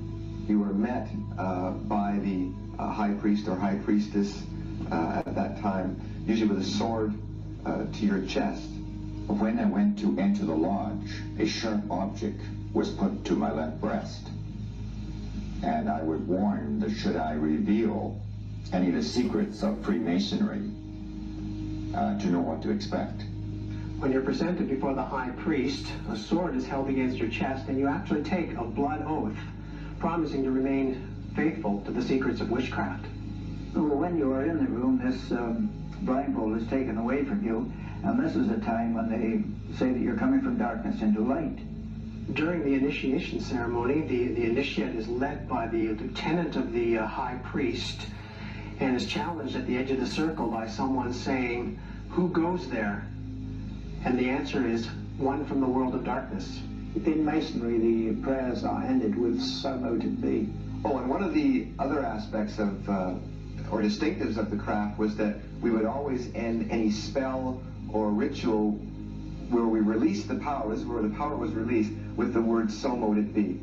You were met by the high priest or high priestess at that time, usually with a sword to your chest. When I went to enter the lodge, a sharp object was put to my left breast. And I was warned that should I reveal any of the secrets of Freemasonry, to know what to expect. When you're presented before the high priest, a sword is held against your chest, and you actually take a blood oath, promising to remain faithful to the secrets of witchcraft. Well, when you are in the room, this blindfold is taken away from you, And this is a time when they say that you're coming from darkness into light. During the initiation ceremony, the initiate is led by the lieutenant of the high priest and is challenged at the edge of the circle by someone saying, "Who goes there?" And the answer is, "One from the world of darkness." In Masonry, the prayers are ended with "So mote it be." Oh, and one of the other aspects of, or distinctives of the craft was that we would always end any spell or ritual where we released the power, this is where the power was released, with the word "So mote it be."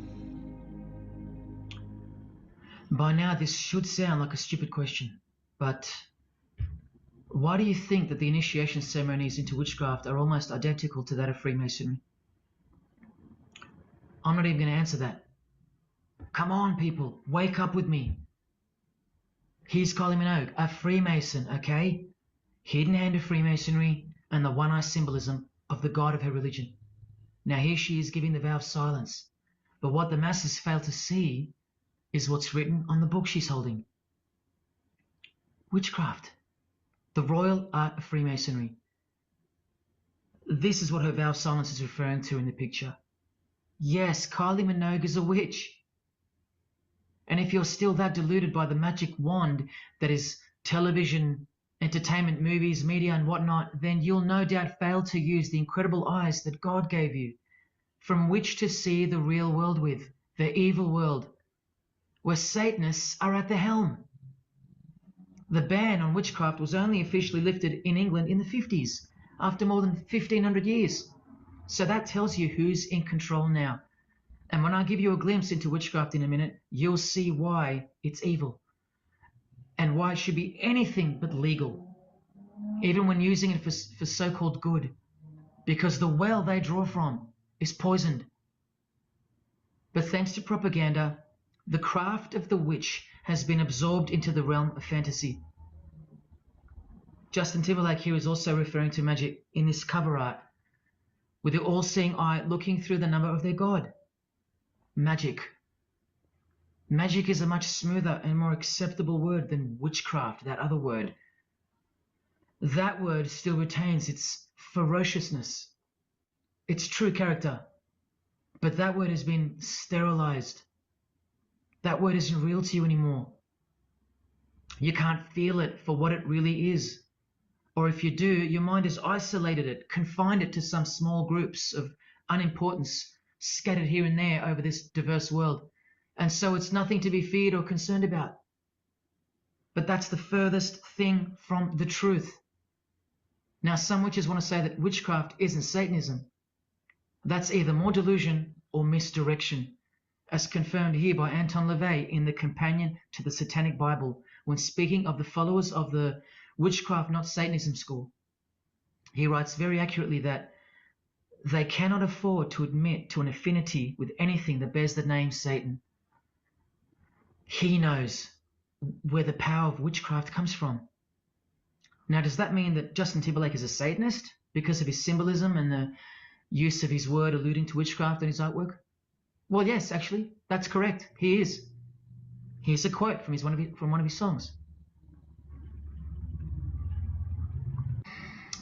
By now, this should sound like a stupid question, but why do you think that the initiation ceremonies into witchcraft are almost identical to that of Freemasonry? I'm not even going to answer that. Come on, people, wake up with me. Here's Kylie Minogue, a Freemason, okay? Hidden hand of Freemasonry and the one-eye symbolism of the god of her religion. Now here she is giving the vow of silence, but what the masses fail to see is what's written on the book she's holding. Witchcraft, the royal art of Freemasonry. This is what her vow of silence is referring to in the picture. Yes, Kylie Minogue is a witch. And if you're still that deluded by the magic wand that is television, entertainment, movies, media and whatnot, then you'll no doubt fail to use the incredible eyes that God gave you, from which to see the real world with, the evil world, where Satanists are at the helm. The ban on witchcraft was only officially lifted in England in the 50s, after more than 1,500 years. So that tells you who's in control now. And when I give you a glimpse into witchcraft in a minute, you'll see why it's evil and why it should be anything but legal, even when using it for so-called good, because the well they draw from is poisoned. But thanks to propaganda, the craft of the witch has been absorbed into the realm of fantasy. Justin Timberlake here is also referring to magic in this cover art, with the all-seeing eye looking through the number of their god. Magic. Magic is a much smoother and more acceptable word than witchcraft, that other word. That word still retains its ferociousness, its true character, but that word has been sterilized. That word isn't real to you anymore. You can't feel it for what it really is. Or if you do, your mind has isolated it, confined it to some small groups of unimportance scattered here and there over this diverse world. And so it's nothing to be feared or concerned about. But that's the furthest thing from the truth. Now, some witches want to say that witchcraft isn't Satanism. That's either more delusion or misdirection, as confirmed here by Anton LaVey in the Companion to the Satanic Bible, when speaking of the followers of the Witchcraft Not Satanism school. He writes very accurately that they cannot afford to admit to an affinity with anything that bears the name Satan. He knows where the power of witchcraft comes from. Now, does that mean that Justin Timberlake is a Satanist because of his symbolism and the use of his word alluding to witchcraft in his artwork? Well, yes, actually, that's correct. He is. Here's a quote from one of his songs.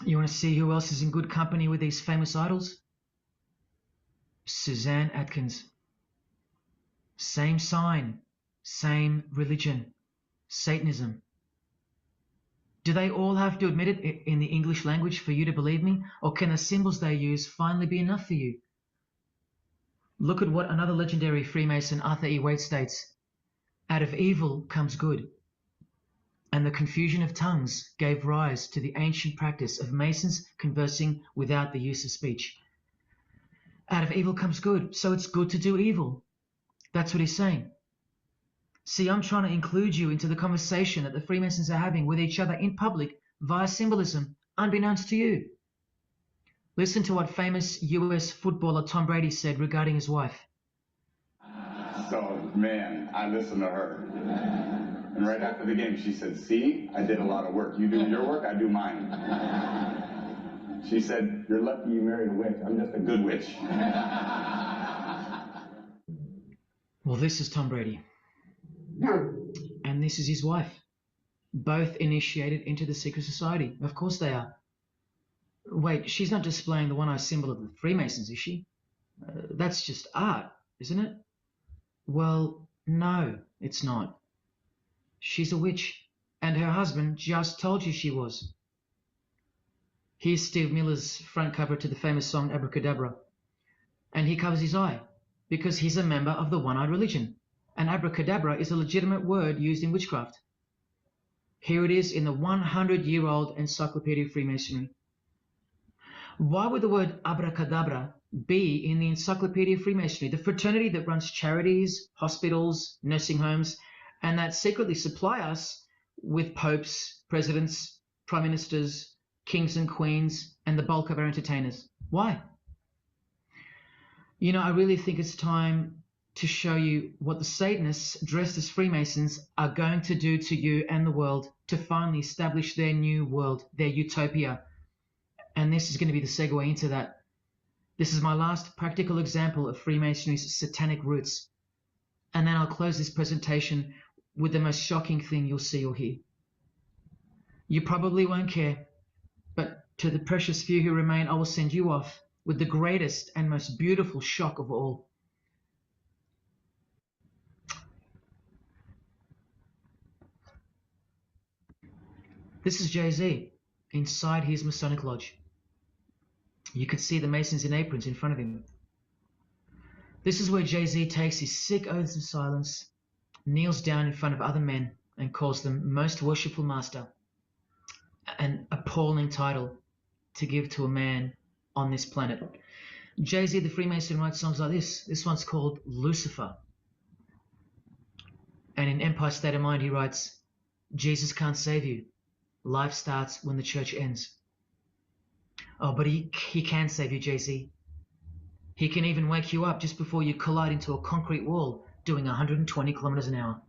You want to see who else is in good company with these famous idols? Suzanne Atkins. Same sign, same religion, Satanism. Do they all have to admit it in the English language for you to believe me? Or can the symbols they use finally be enough for you? Look at what another legendary Freemason, Arthur E. Waite, states. Out of evil comes good. And the confusion of tongues gave rise to the ancient practice of Masons conversing without the use of speech. Out of evil comes good, so it's good to do evil. That's what he's saying. See, I'm trying to include you into the conversation that the Freemasons are having with each other in public via symbolism, unbeknownst to you. Listen to what famous US footballer Tom Brady said regarding his wife. So, man, I listened to her. And right after the game, she said, see, I did a lot of work. You do your work, I do mine. She said, you're lucky you married a witch. I'm just a good witch. Well, this is Tom Brady. And this is his wife. Both initiated into the secret society. Of course they are. Wait, she's not displaying the one-eye symbol of the Freemasons, is she? That's just art, isn't it? Well, no, it's not. She's a witch, and her husband just told you she was. Here's Steve Miller's front cover to the famous song Abracadabra, and he covers his eye because he's a member of the one-eyed religion, and abracadabra is a legitimate word used in witchcraft. Here it is in the 100-year-old Encyclopedia of Freemasonry. Why would the word abracadabra be in the Encyclopedia of Freemasonry, the fraternity that runs charities, hospitals, nursing homes, and that secretly supply us with popes, presidents, prime ministers, kings and queens, and the bulk of our entertainers? Why? You know, I really think it's time to show you what the Satanists dressed as Freemasons are going to do to you and the world to finally establish their new world, their utopia. And this is going to be the segue into that. This is my last practical example of Freemasonry's satanic roots. And then I'll close this presentation with the most shocking thing you'll see or hear. You probably won't care, but to the precious few who remain, I will send you off with the greatest and most beautiful shock of all. This is Jay-Z inside his Masonic Lodge. You can see the Masons in aprons in front of him. This is where Jay-Z takes his sick oaths of silence, kneels down in front of other men, and calls them Most Worshipful Master, an appalling title to give to a man on this planet. Jay-Z the Freemason writes songs like this. This one's called Lucifer. And in Empire State of Mind he writes, Jesus can't save you. Life starts when the church ends. Oh, but he can save you, Jay-Z. He can even wake you up just before you collide into a concrete wall doing 120 kilometers an hour.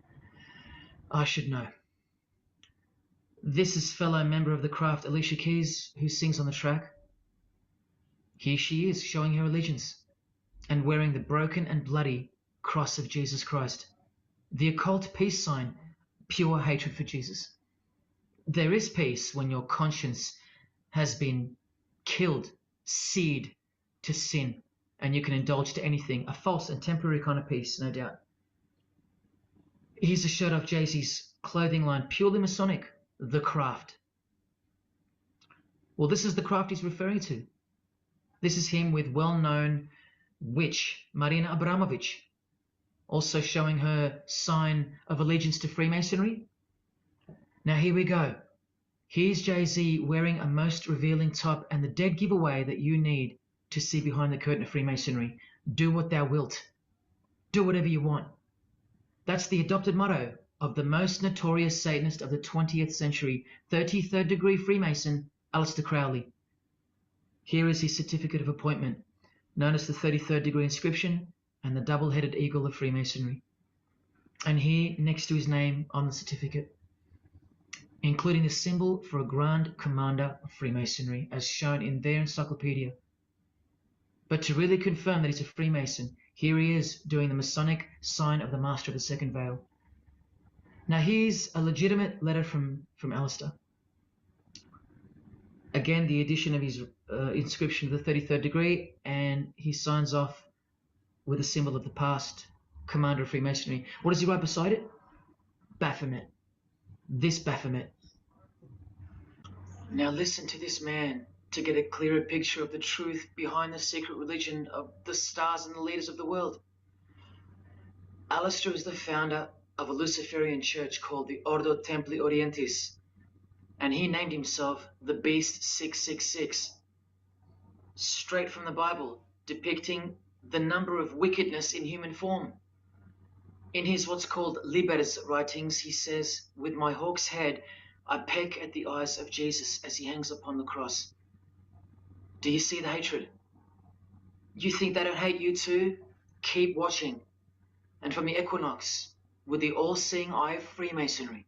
I should know. This is fellow member of the craft Alicia Keys, who sings on the track. Here she is, showing her allegiance and wearing the broken and bloody cross of Jesus Christ, the occult peace sign, pure hatred for Jesus. There is peace when your conscience has been killed, seared to sin, and you can indulge to anything, a false and temporary kind of peace, no doubt. Here's a shot of Jay-Z's clothing line, purely Masonic, The Craft. Well, this is the craft he's referring to. This is him with well-known witch Marina Abramovich, also showing her sign of allegiance to Freemasonry. Now here we go. Here's Jay-Z wearing a most revealing top and the dead giveaway that you need to see behind the curtain of Freemasonry. Do what thou wilt. Do whatever you want. That's the adopted motto of the most notorious Satanist of the 20th century, 33rd degree Freemason, Aleister Crowley. Here is his certificate of appointment, known as the 33rd degree inscription and the double-headed eagle of Freemasonry. And here, next to his name on the certificate, including the symbol for a Grand Commander of Freemasonry, as shown in their encyclopedia. But to really confirm that he's a Freemason, here he is doing the Masonic sign of the Master of the Second Veil. Now here's a legitimate letter from Aleister. Again, the addition of his inscription of the 33rd degree, and he signs off with a symbol of the past Commander of Freemasonry. What does he write beside it? Baphomet. This Baphomet. Now listen to this man to get a clearer picture of the truth behind the secret religion of the stars and the leaders of the world. Aleister is the founder of a Luciferian church called the Ordo Templi Orientis, and he named himself the Beast 666, straight from the Bible, depicting the number of wickedness in human form. In his what's called Liber's writings, he says, "With my hawk's head, I peck at the eyes of Jesus as he hangs upon the cross." Do you see the hatred? You think they don't hate you too? Keep watching. And from the equinox, with the all-seeing eye of Freemasonry,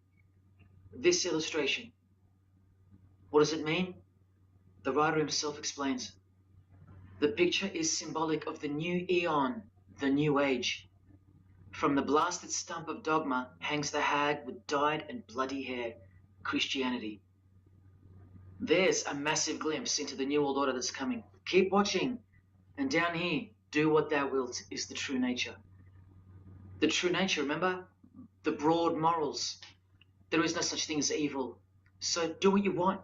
this illustration. What does it mean? The writer himself explains. The picture is symbolic of the new eon, the new age. From the blasted stump of dogma hangs the hag with dyed and bloody hair, Christianity. There's a massive glimpse into the New World Order that's coming. Keep watching. And down here, do what thou wilt is the true nature. The true nature, remember? The broad morals. There is no such thing as evil. So do what you want.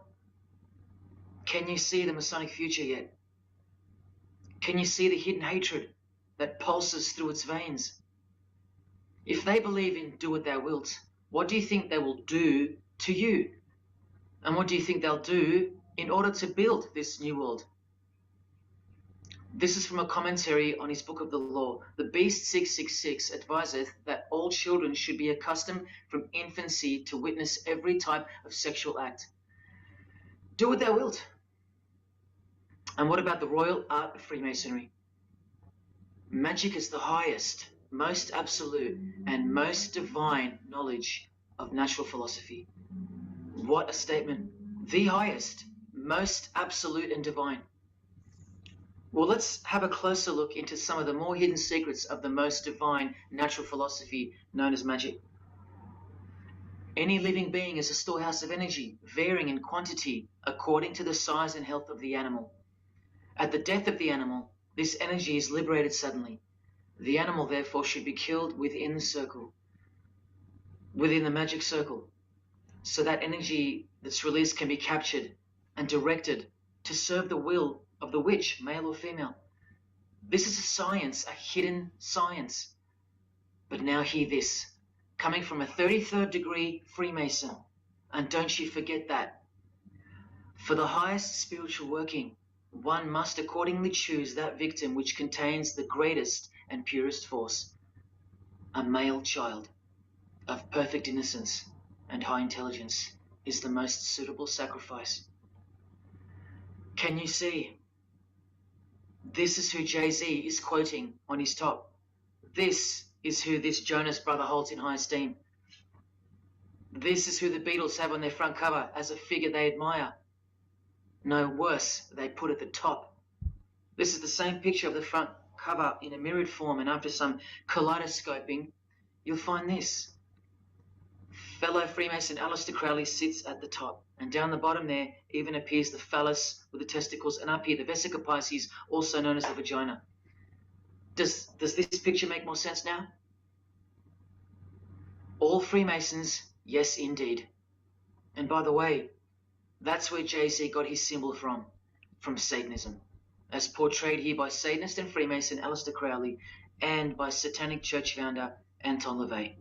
Can you see the Masonic future yet? Can you see the hidden hatred that pulses through its veins? If they believe in do what thou wilt, what do you think they will do to you? And what do you think they'll do in order to build this new world? This is from a commentary on his book of the law. The Beast 666 adviseth that all children should be accustomed from infancy to witness every type of sexual act. Do what thou wilt. And what about the royal art of Freemasonry? Magic is the highest, most absolute, and most divine knowledge of natural philosophy. What a statement. The highest, most absolute and divine. Well, let's have a closer look into some of the more hidden secrets of the most divine natural philosophy known as magic. Any living being is a storehouse of energy, varying in quantity according to the size and health of the animal. At the death of the animal, this energy is liberated suddenly. The animal, therefore, should be killed within the circle, within the magic circle, so that energy that's released can be captured and directed to serve the will of the witch, male or female. This is a science, a hidden science. But now hear this, coming from a 33rd degree Freemason, and don't you forget that. For the highest spiritual working, one must accordingly choose that victim which contains the greatest and purest force, a male child of perfect innocence and high intelligence is the most suitable sacrifice. Can you see? This is who Jay-Z is quoting on his top. This is who this Jonas brother holds in high esteem. This is who the Beatles have on their front cover as a figure they admire. No worse, they put at the top. This is the same picture of the front cover in a mirrored form, and after some kaleidoscoping, you'll find this. Fellow Freemason Aleister Crowley sits at the top, and down the bottom there even appears the phallus with the testicles, and up here the vesica Pisces, also known as the vagina. Does this picture make more sense now? All Freemasons, yes indeed. And by the way, that's where Jay-Z got his symbol from Satanism, as portrayed here by Satanist and Freemason Aleister Crowley and by Satanic Church founder Anton LaVey.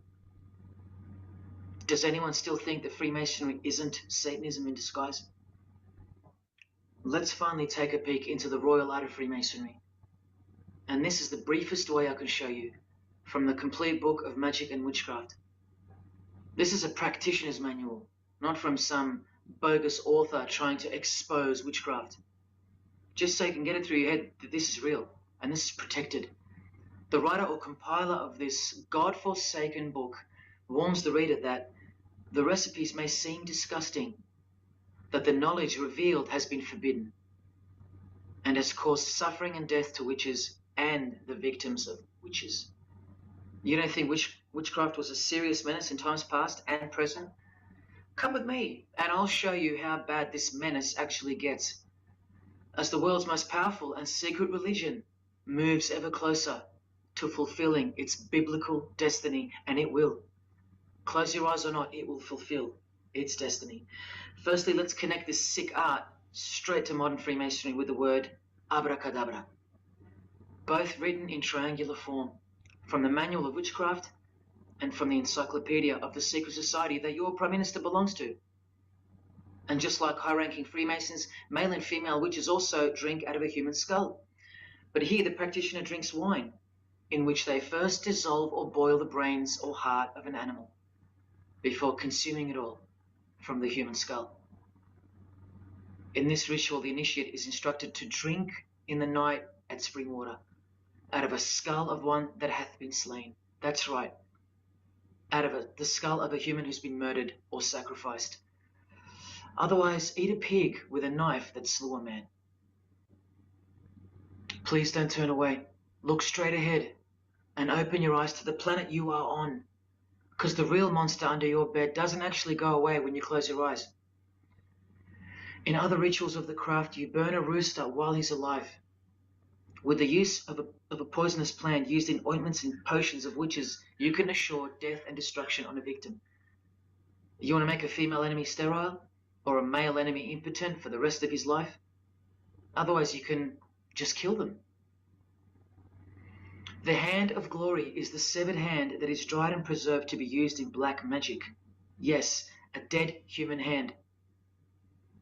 Does anyone still think that Freemasonry isn't Satanism in disguise? Let's finally take a peek into the royal art of Freemasonry. And this is the briefest way I can show you, from the complete book of magic and witchcraft. This is a practitioner's manual, not from some bogus author trying to expose witchcraft. Just so you can get it through your head that this is real, and this is protected. The writer or compiler of this God-forsaken book warns the reader that the recipes may seem disgusting, that the knowledge revealed has been forbidden, and has caused suffering and death to witches and the victims of witches. You don't think witchcraft was a serious menace in times past and present? Come with me, and I'll show you how bad this menace actually gets, as the world's most powerful and secret religion moves ever closer to fulfilling its biblical destiny, and it will. Close your eyes or not, it will fulfill its destiny. Firstly, let's connect this sick art straight to modern Freemasonry with the word abracadabra, both written in triangular form, from the Manual of Witchcraft and from the Encyclopedia of the Secret Society that your Prime Minister belongs to. And just like high-ranking Freemasons, male and female witches also drink out of a human skull. But here the practitioner drinks wine, in which they first dissolve or boil the brains or heart of an animal, before consuming it all from the human skull. In this ritual, the initiate is instructed to drink in the night at spring water, out of a skull of one that hath been slain. That's right, out of the skull of a human who's been murdered or sacrificed. Otherwise, eat a pig with a knife that slew a man. Please don't turn away. Look straight ahead and open your eyes to the planet you are on, because the real monster under your bed doesn't actually go away when you close your eyes. In other rituals of the craft, you burn a rooster while he's alive. With the use of a poisonous plant used in ointments and potions of witches, you can assure death and destruction on a victim. You want to make a female enemy sterile or a male enemy impotent for the rest of his life? Otherwise, you can just kill them. The hand of glory is the severed hand that is dried and preserved to be used in black magic. Yes, a dead human hand.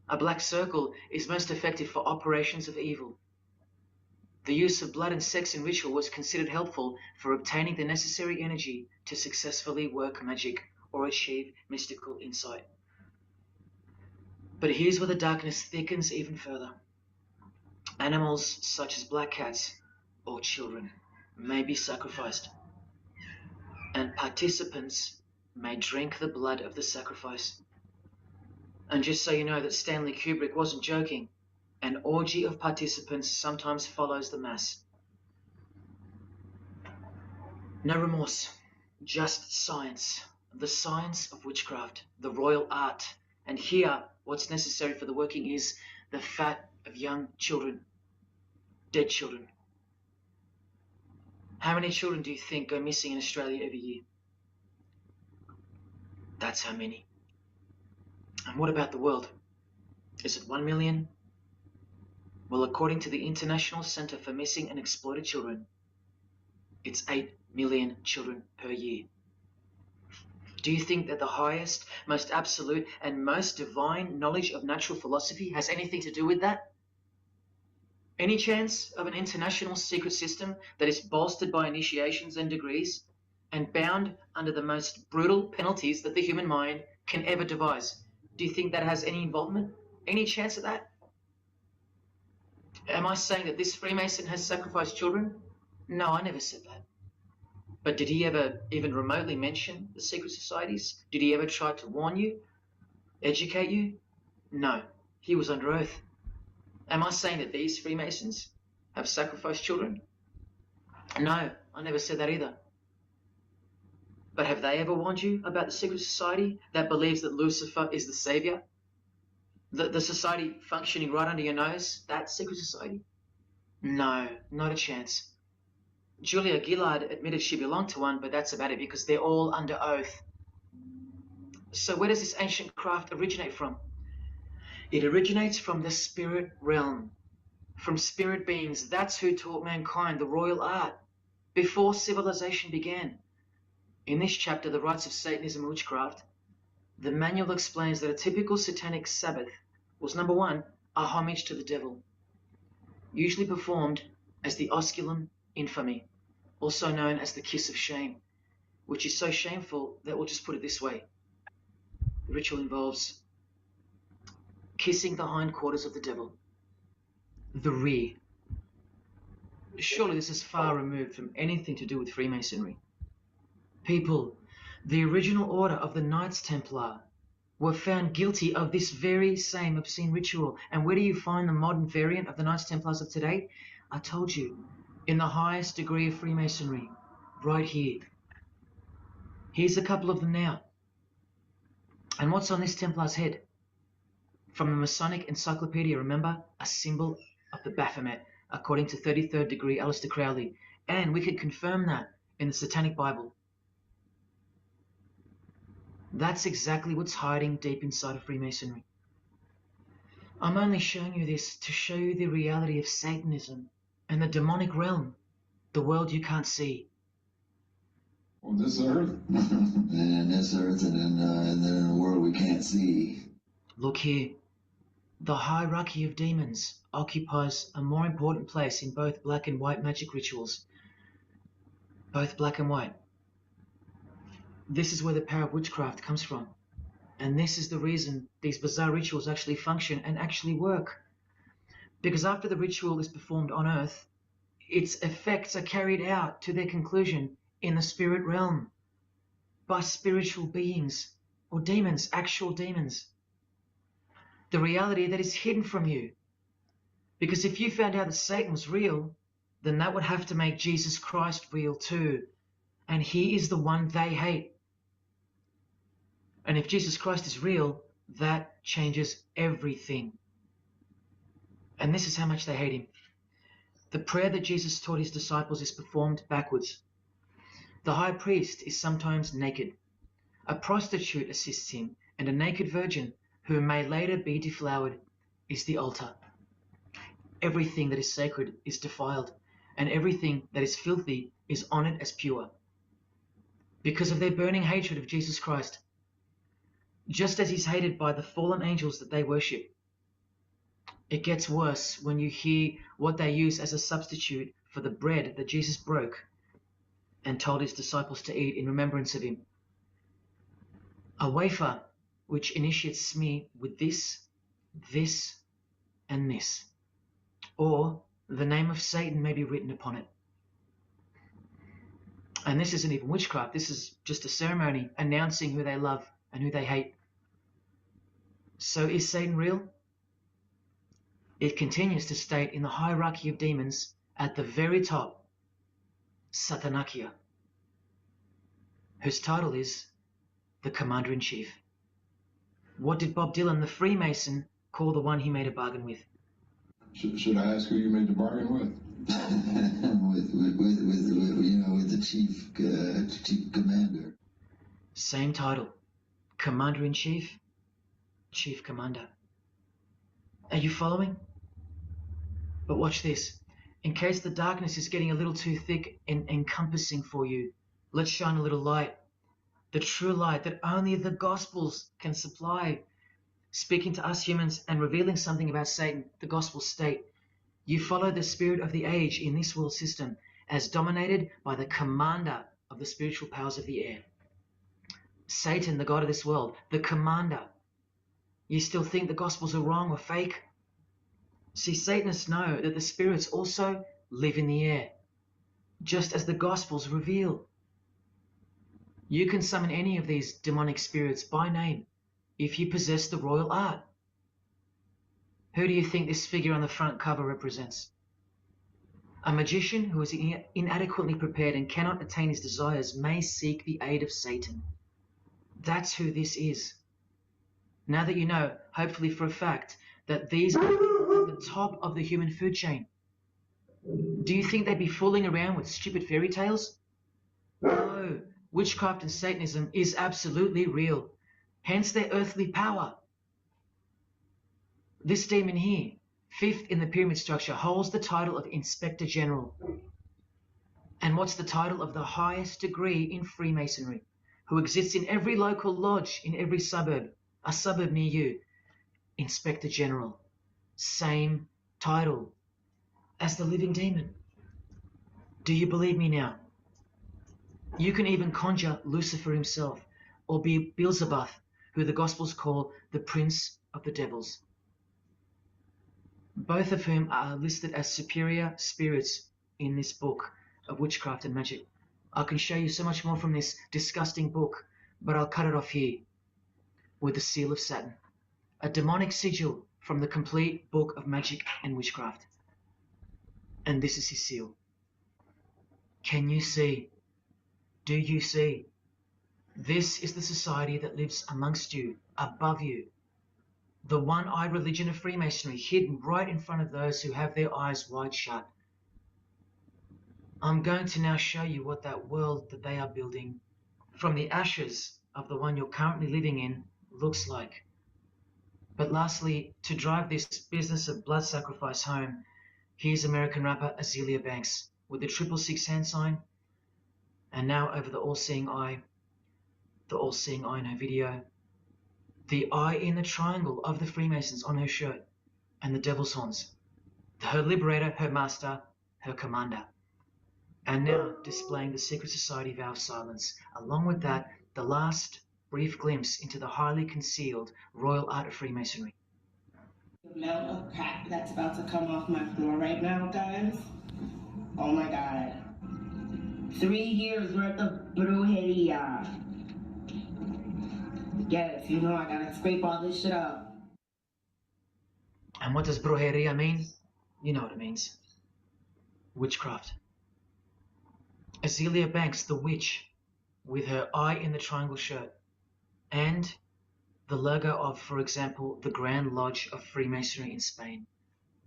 A black circle is most effective for operations of evil. The use of blood and sex in ritual was considered helpful for obtaining the necessary energy to successfully work magic or achieve mystical insight. But here's where the darkness thickens even further. Animals such as black cats or children may be sacrificed, and participants may drink the blood of the sacrifice. And just so you know that Stanley Kubrick wasn't joking, an orgy of participants sometimes follows the mass. No remorse, just science, the science of witchcraft, the royal art. And here, what's necessary for the working is the fat of young children, dead children. How many children do you think go missing in Australia every year? That's how many. And what about the world? Is it 1 million? Well, according to the International Center for Missing and Exploited Children, it's 8 million children per year. Do you think that the highest, most absolute, and most divine knowledge of natural philosophy has anything to do with that? Any chance of an international secret system that is bolstered by initiations and degrees and bound under the most brutal penalties that the human mind can ever devise? Do you think that has any involvement? Any chance of that? Am I saying that this Freemason has sacrificed children? No, I never said that. But did he ever even remotely mention the secret societies? Did he ever try to warn you? Educate you? No, he was under oath. Am I saying that these Freemasons have sacrificed children? No, I never said that either. But have they ever warned you about the secret society that believes that Lucifer is the savior? The society functioning right under your nose, that secret society? No, not a chance. Julia Gillard admitted she belonged to one, but that's about it because they're all under oath. So where does this ancient craft originate from? It originates from the spirit realm, from spirit beings. That's who taught mankind the royal art before civilization began. In this chapter, The Rites of Satanism and Witchcraft, the manual explains that a typical satanic Sabbath was, number one, a homage to the devil, usually performed as the osculum infamy, also known as the kiss of shame, which is so shameful that we'll just put it this way. The ritual involves kissing the hindquarters of the devil, the rear. Surely this is far removed from anything to do with Freemasonry. People, the original order of the Knights Templar were found guilty of this very same obscene ritual. And where do you find the modern variant of the Knights Templars of today? I told you, in the highest degree of Freemasonry, right here. Here's a couple of them now. And what's on this Templar's head? From the Masonic Encyclopedia, remember? A symbol of the Baphomet, according to 33rd degree Aleister Crowley. And we could confirm that in the Satanic Bible. That's exactly what's hiding deep inside of Freemasonry. I'm only showing you this to show you the reality of Satanism and the demonic realm, the world you can't see. On this earth, and in this earth, and then in the world we can't see. Look here. The hierarchy of demons occupies a more important place in both black and white magic rituals. Both black and white. This is where the power of witchcraft comes from. And this is the reason these bizarre rituals actually function and actually work. Because after the ritual is performed on earth, its effects are carried out to their conclusion in the spirit realm by spiritual beings or demons, actual demons. The reality that is hidden from you. Because if you found out that Satan was real, then that would have to make Jesus Christ real too. And he is the one they hate. And if Jesus Christ is real, that changes everything. And this is how much they hate him. The prayer that Jesus taught his disciples is performed backwards. The high priest is sometimes naked. A prostitute assists him, and a naked virgin, who may later be deflowered, is the altar. Everything that is sacred is defiled, and everything that is filthy is honored as pure, because of their burning hatred of Jesus Christ, just as he's hated by the fallen angels that they worship. It gets worse when you hear what they use as a substitute for the bread that Jesus broke and told his disciples to eat in remembrance of him. A wafer which initiates me with this, this, and this, or the name of Satan may be written upon it. And this isn't even witchcraft. This is just a ceremony announcing who they love and who they hate. So is Satan real? It continues to state in the hierarchy of demons at the very top, Satanakia, whose title is the Commander-in-Chief. What did Bob Dylan, the Freemason, call the one he made a bargain with? Should I ask who you made the bargain with? with the chief commander. Same title, Commander-in-Chief, Chief Commander. Are you following? But watch this. In case the darkness is getting a little too thick and encompassing for you, let's shine a little light. The true light that only the Gospels can supply. Speaking to us humans and revealing something about Satan, the Gospels state, you follow the spirit of the age in this world system as dominated by the commander of the spiritual powers of the air. Satan, the god of this world, the commander. You still think the Gospels are wrong or fake? See, Satanists know that the spirits also live in the air, just as the Gospels reveal. You can summon any of these demonic spirits by name if you possess the royal art. Who do you think this figure on the front cover represents? A magician who is inadequately prepared and cannot attain his desires may seek the aid of Satan. That's who this is. Now that you know, hopefully for a fact, that these are people at the top of the human food chain, do you think they'd be fooling around with stupid fairy tales? No, witchcraft and Satanism is absolutely real, hence their earthly power. This demon here, fifth in the pyramid structure, holds the title of Inspector General. And what's the title of the highest degree in Freemasonry, who exists in every local lodge in every suburb, a suburb near you? Inspector General. Same title as the living demon. Do you believe me now? You can even conjure Lucifer himself, or be Beelzebub, who the Gospels call the Prince of the Devils, both of whom are listed as superior spirits in this book of witchcraft and magic. I can show you so much more from this disgusting book, but I'll cut it off here with the seal of Saturn, a demonic sigil from the complete book of magic and witchcraft. And this is his seal. Can you see? Do you see? This is the society that lives amongst you, above you. The one-eyed religion of Freemasonry, hidden right in front of those who have their eyes wide shut. I'm going to now show you what that world that they are building from the ashes of the one you're currently living in looks like. But lastly, to drive this business of blood sacrifice home, here's American rapper Azealia Banks with the 666 hand sign, and now over the all-seeing eye in her video, the eye in the triangle of the Freemasons on her shirt, and the devil's horns, her liberator, her master, her commander. And now displaying the secret society vow of silence. Along with that, the last brief glimpse into the highly concealed royal art of Freemasonry. The amount of crap that's about to come off my floor right now, guys. Oh my God. 3 years worth of brujeria. Yes, you know I gotta scrape all this shit up. And what does brujeria mean? You know what it means. Witchcraft. Azealia Banks, the witch, with her eye in the triangle shirt, and the logo of, for example, the Grand Lodge of Freemasonry in Spain.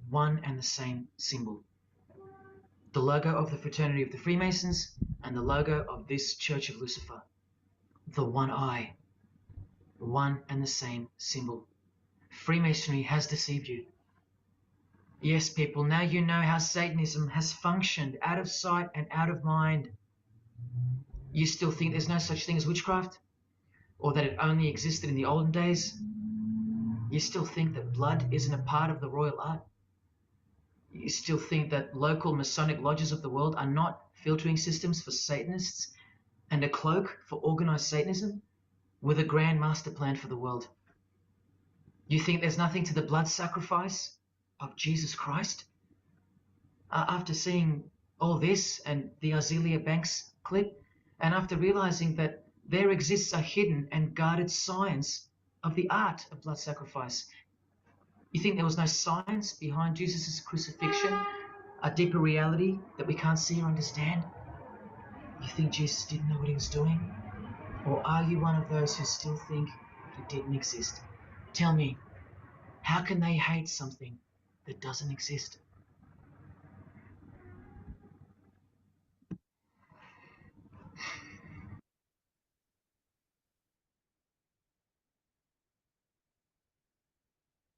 one and the same symbol. The logo of the fraternity of the Freemasons and the logo of this Church of Lucifer. The one eye. One and the same symbol. Freemasonry has deceived you. Yes, people, now you know how Satanism has functioned out of sight and out of mind. You still think there's no such thing as witchcraft? Or that it only existed in the olden days? You still think that blood isn't a part of the royal art? You still think that local Masonic lodges of the world are not filtering systems for Satanists and a cloak for organized Satanism with a grand master plan for the world? You think there's nothing to the blood sacrifice of Jesus Christ? After seeing all this and the Azealia Banks clip, and after realizing that there exists a hidden and guarded science of the art of blood sacrifice, you think there was no science behind Jesus' crucifixion, a deeper reality that we can't see or understand? You think Jesus didn't know what he was doing? Or are you one of those who still think he didn't exist? Tell me, how can they hate something that doesn't exist?